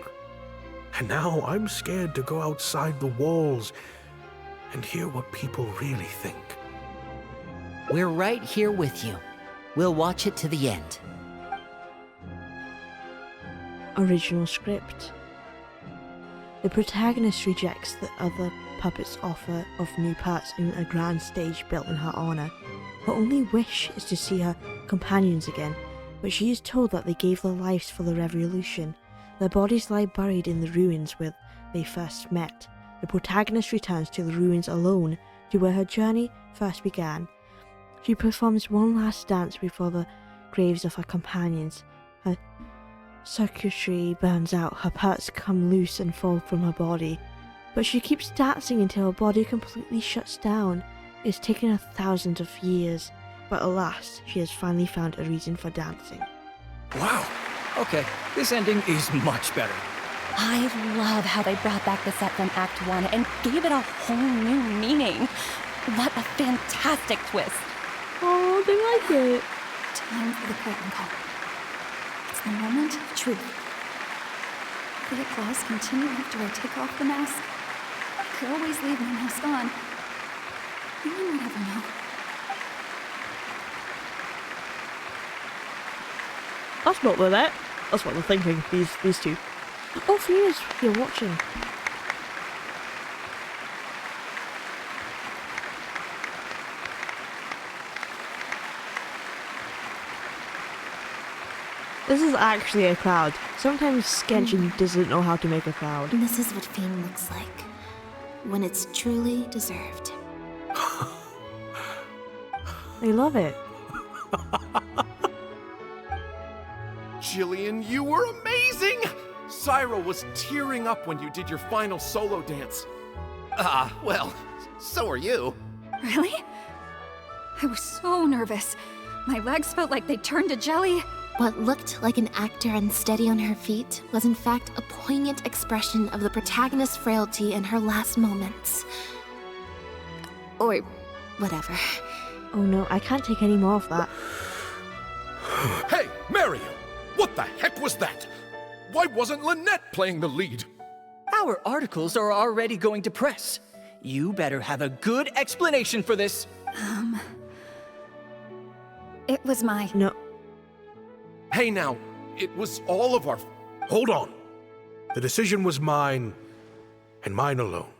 And now I'm scared to go outside the walls and hear what people really think. We're right here with you. We'll watch it to the end. Original script. The protagonist rejects the other puppets' offer of new parts in a grand stage built in her honor. Her only wish is to see her companions again, but she is told that they gave their lives for the revolution. Their bodies lie buried in the ruins where they first met. The protagonist returns to the ruins alone, to where her journey first began. She performs one last dance before the graves of her companions. Her circuitry burns out, her parts come loose and fall from her body. But she keeps dancing until her body completely shuts down. It's taken her thousands of years, but alas, she has finally found a reason for dancing. Wow. Okay, this ending is much better. I love how they brought back the set from Act 1 and gave it a whole new meaning. What a fantastic twist. Oh, they like it. Time for the curtain call. It's the moment of truth. Will the applause continue after I take off the mask? I could always leave my mask on. No one would ever know. That's not Lynette. That's what they're thinking, these two. Oh, for you, you're watching. This is actually a crowd. Sometimes sketching doesn't know how to make a crowd. This is what fame looks like when it's truly deserved. They love it. Jillian, you were amazing! Cyril was tearing up when you did your final solo dance. Well, so are you. Really? I was so nervous. My legs felt like they turned to jelly. What looked like an actor unsteady on her feet was in fact a poignant expression of the protagonist's frailty in her last moments. Or whatever. Oh no, I can't take any more of that. Hey, Mario! What the heck was that? Why wasn't Lynette playing the lead? Our articles are already going to press. You better have a good explanation for this. It was my... No. Hey now, it was all of our... Hold on. The decision was mine, and mine alone.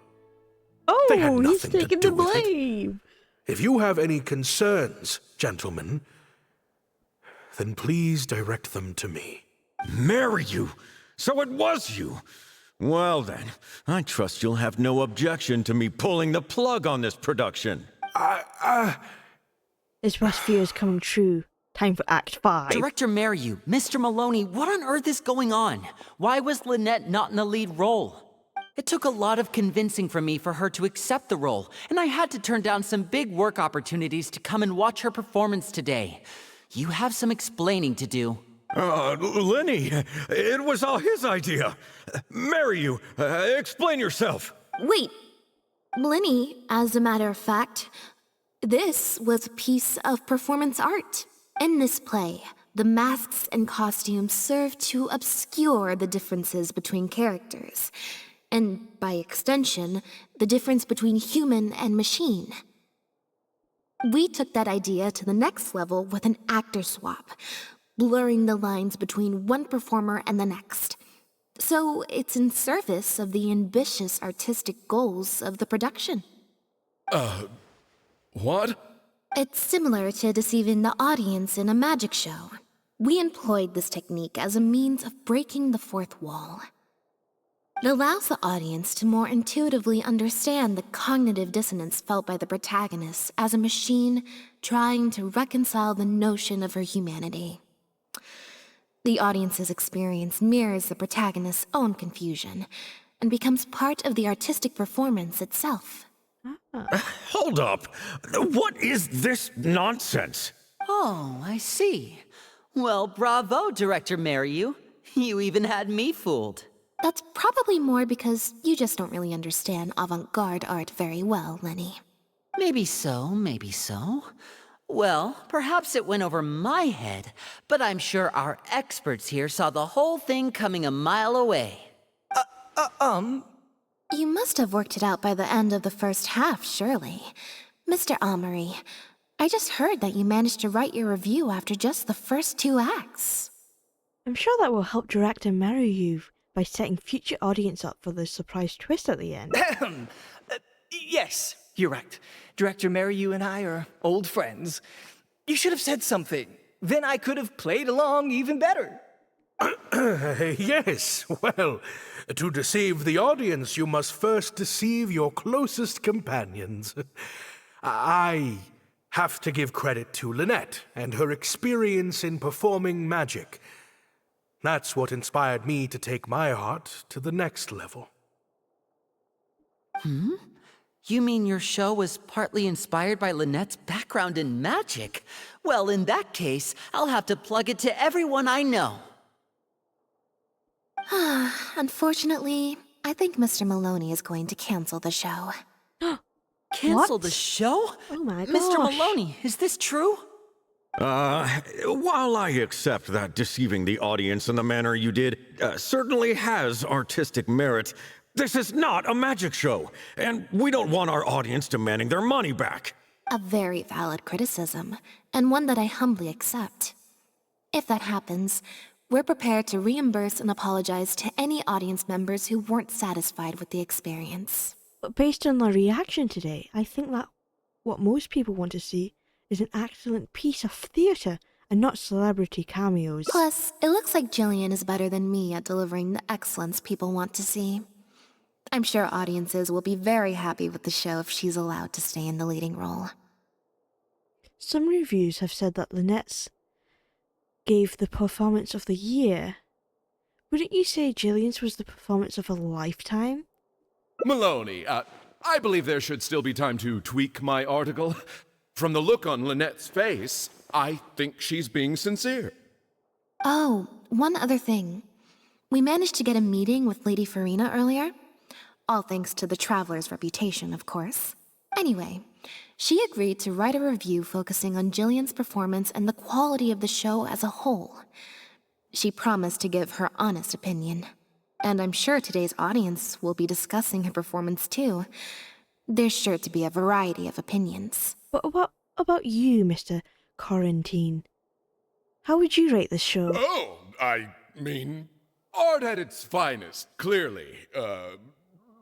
Oh, They had he's nothing to taking do the with it. blame. If you have any concerns, gentlemen, then please direct them to me. Marry you? So it was you? Well then, I trust you'll have no objection to me pulling the plug on this production. His worst fear is coming true. Time for Act 5. Director Mariu, Mr. Maloney, what on earth is going on? Why was Lynette not in the lead role? It took a lot of convincing from me for her to accept the role, and I had to turn down some big work opportunities to come and watch her performance today. You have some explaining to do. Lenny, it was all his idea. Marry you. Explain yourself. Wait, Linny, as a matter of fact, this was a piece of performance art. In this play, the masks and costumes serve to obscure the differences between characters, and by extension, the difference between human and machine. We took that idea to the next level with an actor swap, blurring the lines between one performer and the next. So it's in service of the ambitious artistic goals of the production. What? It's similar to deceiving the audience in a magic show. We employed this technique as a means of breaking the fourth wall. It allows the audience to more intuitively understand the cognitive dissonance felt by the protagonist as a machine trying to reconcile the notion of her humanity. The audience's experience mirrors the protagonist's own confusion and becomes part of the artistic performance itself. Hold up. What is this nonsense? Oh, I see. Well, bravo, Director Mariu. You even had me fooled. That's probably more because you just don't really understand avant-garde art very well, Lenny. Maybe so, maybe so. Well, perhaps it went over my head, but I'm sure our experts here saw the whole thing coming a mile away. You must have worked it out by the end of the first half, surely. Mr. Amory, I just heard that you managed to write your review after just the first 2 acts. I'm sure that will help director marry you by setting future audience up for the surprise twist at the end. Yes, you're right. Director Mariu and I are old friends. You should have said something. Then I could have played along even better. Yes, well, to deceive the audience, you must first deceive your closest companions. I have to give credit to Lynette and her experience in performing magic. That's what inspired me to take my art to the next level. You mean your show was partly inspired by Lynette's background in magic? Well, in that case, I'll have to plug it to everyone I know. Unfortunately, I think Mr. Maloney is going to cancel the show. Cancel What? the show? Oh my Mr. gosh. Maloney, is this true? While I accept that deceiving the audience in the manner you did certainly has artistic merit, this is not a magic show, and we don't want our audience demanding their money back. A very valid criticism, and one that I humbly accept. If that happens, we're prepared to reimburse and apologize to any audience members who weren't satisfied with the experience. But based on the reaction today, I think that what most people want to see is an excellent piece of theatre and not celebrity cameos. Plus, it looks like Jillian is better than me at delivering the excellence people want to see. I'm sure audiences will be very happy with the show if she's allowed to stay in the leading role. Some reviews have said that Lynette's gave the performance of the year. Wouldn't you say Jillian's was the performance of a lifetime? Maloney, I believe there should still be time to tweak my article. From the look on Lynette's face, I think she's being sincere. Oh, one other thing. We managed to get a meeting with Lady Farina earlier. All thanks to the Traveler's reputation, of course. Anyway, she agreed to write a review focusing on Jillian's performance and the quality of the show as a whole. She promised to give her honest opinion. And I'm sure today's audience will be discussing her performance too. There's sure to be a variety of opinions. But what about you, Mr. Quarantine? How would you rate this show? Oh, I mean, art at its finest, clearly.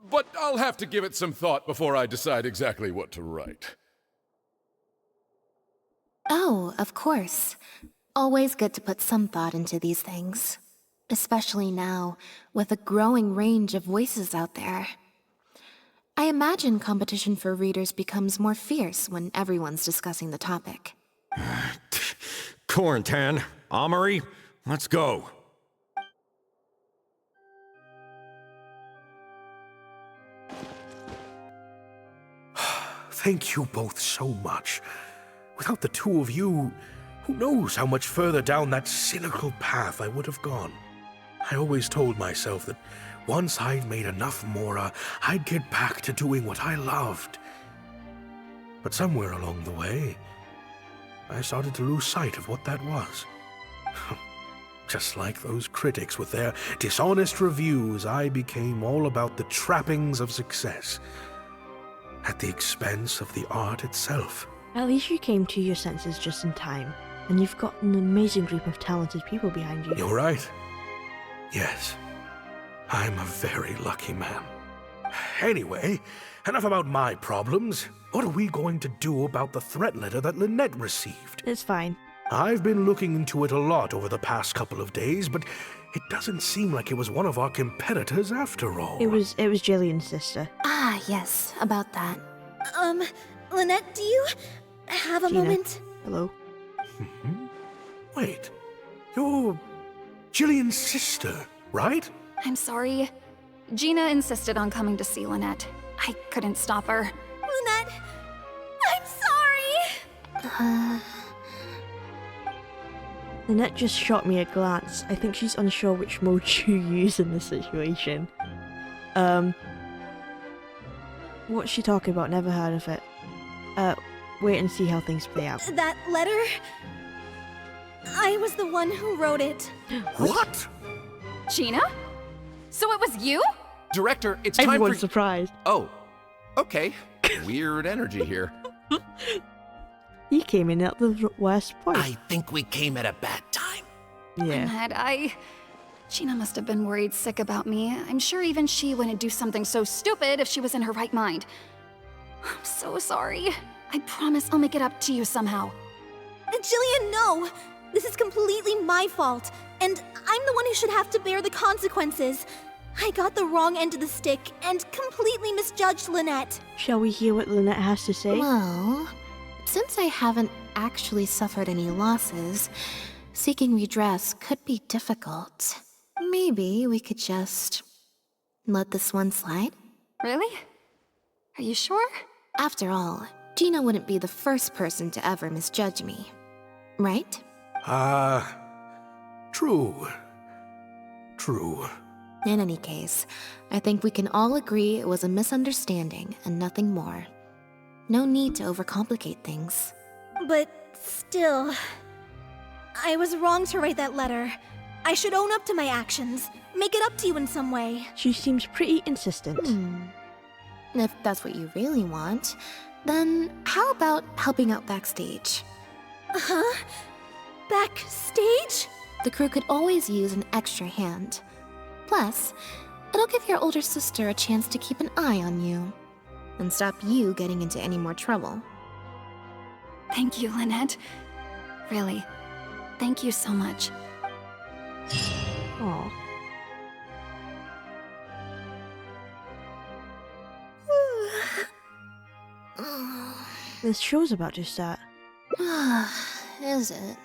But I'll have to give it some thought before I decide exactly what to write. Oh, of course. Always good to put some thought into these things. Especially now, with a growing range of voices out there. I imagine competition for readers becomes more fierce when everyone's discussing the topic. Quarantine, Amory, let's go. Thank you both so much. Without the two of you, who knows how much further down that cynical path I would have gone. I always told myself that once I'd made enough Mora, I'd get back to doing what I loved. But somewhere along the way, I started to lose sight of what that was. Just like those critics with their dishonest reviews, I became all about the trappings of success, at the expense of the art itself. At least you came to your senses just in time, and you've got an amazing group of talented people behind you. You're right. Yes, I'm a very lucky man. Anyway, enough about my problems. What are we going to do about the threat letter that Lynette received? It's fine. I've been looking into it a lot over the past couple of days, but it doesn't seem like it was one of our competitors after all. It was Jillian's sister. Ah, yes, about that. Lynette, do you have a Gina. moment? Hello. Wait, you're Jillian's sister, right? I'm sorry. Gina insisted on coming to see Lynette. I couldn't stop her. Lynette, I'm sorry! Lynette just shot me a glance. I think she's unsure which mode to use in this situation. What's she talking about? Never heard of it. Wait and see how things play out. That letter? I was the one who wrote it. What? Gina? So it was you? Director, it's time Everyone's for... surprised. Oh, okay. Weird energy here. He came in at the worst point. I think we came at a bad time. Yeah. Mad, Gina must have been worried sick about me. I'm sure even she wouldn't do something so stupid if she was in her right mind. I'm so sorry. I promise I'll make it up to you somehow. Jillian, no! This is completely my fault, and I'm the one who should have to bear the consequences. I got the wrong end of the stick and completely misjudged Lynette. Shall we hear what Lynette has to say? Well, since I haven't actually suffered any losses, seeking redress could be difficult. Maybe we could just let this one slide? Really? Are you sure? After all, Gina wouldn't be the first person to ever misjudge me, right? True. True. In any case, I think we can all agree it was a misunderstanding and nothing more. No need to overcomplicate things. But still, I was wrong to write that letter. I should own up to my actions, make it up to you in some way. She seems pretty insistent. If that's what you really want, then how about helping out backstage? Huh? Backstage? The crew could always use an extra hand. Plus, it'll give your older sister a chance to keep an eye on you and stop you getting into any more trouble. Thank you, Lynette. Really. Thank you so much. Aw. This show's about to start. Is it?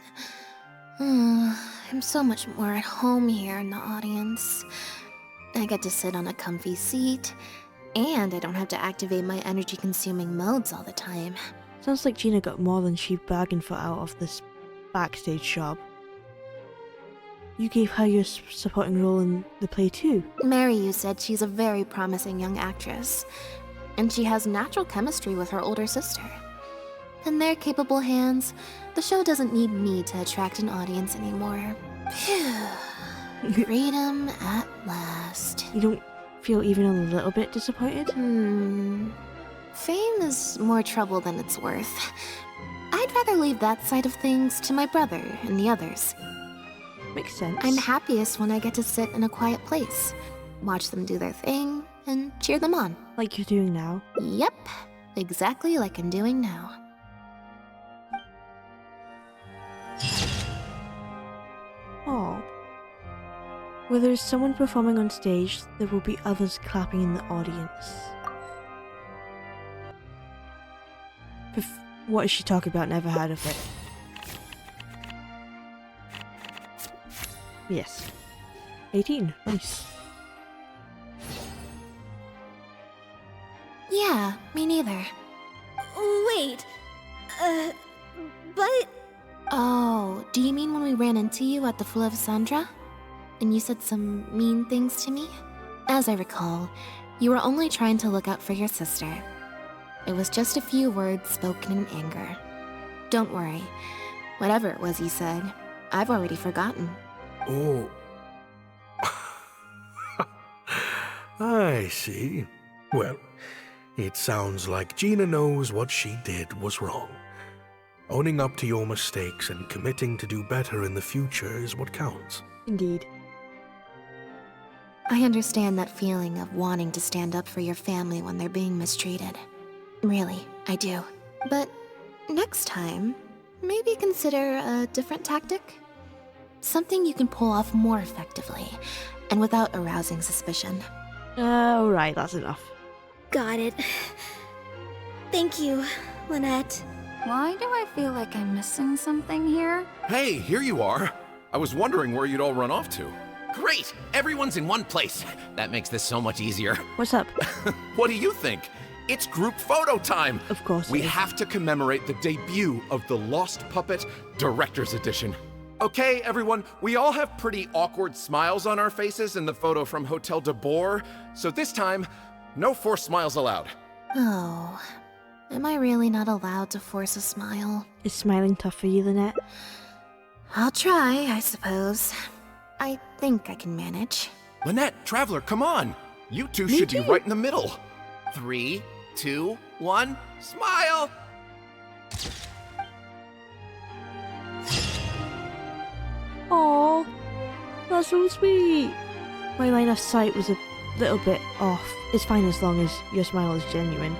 I'm so much more at home here in the audience. I get to sit on a comfy seat, and I don't have to activate my energy-consuming modes all the time. Sounds like Gina got more than she bargained for out of this backstage job. You gave her your supporting role in the play too. Mariyu said she's a very promising young actress, and she has natural chemistry with her older sister. In their capable hands, the show doesn't need me to attract an audience anymore. Phew. Freedom at last. You don't feel even a little bit disappointed? Fame is more trouble than it's worth. I'd rather leave that side of things to my brother and the others. Makes sense. I'm happiest when I get to sit in a quiet place, watch them do their thing, and cheer them on. Like you're doing now? Yep, exactly like I'm doing now. Oh. Where there is someone performing on stage, there will be others clapping in the audience. What is she talking about? Never heard of it. Yes. 18. Nice. Yeah, me neither. Wait. But... Oh, do you mean when we ran into you at the Fleuve Sandra? And you said some mean things to me? As I recall, you were only trying to look out for your sister. It was just a few words spoken in anger. Don't worry. Whatever it was you said, I've already forgotten. Oh. I see. Well, it sounds like Gina knows what she did was wrong. Owning up to your mistakes and committing to do better in the future is what counts. Indeed. I understand that feeling of wanting to stand up for your family when they're being mistreated. Really, I do. But next time, maybe consider a different tactic? Something you can pull off more effectively, and without arousing suspicion. Alright, that's enough. Got it. Thank you, Lynette. Why do I feel like I'm missing something here? Hey, here you are. I was wondering where you'd all run off to. Great! Everyone's in one place. That makes this so much easier. What's up? What do you think? It's group photo time! Of course. We have to commemorate the debut of The Lost Puppet Director's Edition. Okay, everyone, we all have pretty awkward smiles on our faces in the photo from Hotel de Boer, so this time, no forced smiles allowed. Oh, am I really not allowed to force a smile? Is smiling tough for you, Lynette? I'll try, I suppose. I think I can manage. Lynette, Traveler, come on! You two Me should too. be right in the middle. 3, 2, 1, smile! Aww, that's so sweet. My line of sight was a little bit off. It's fine as long as your smile is genuine.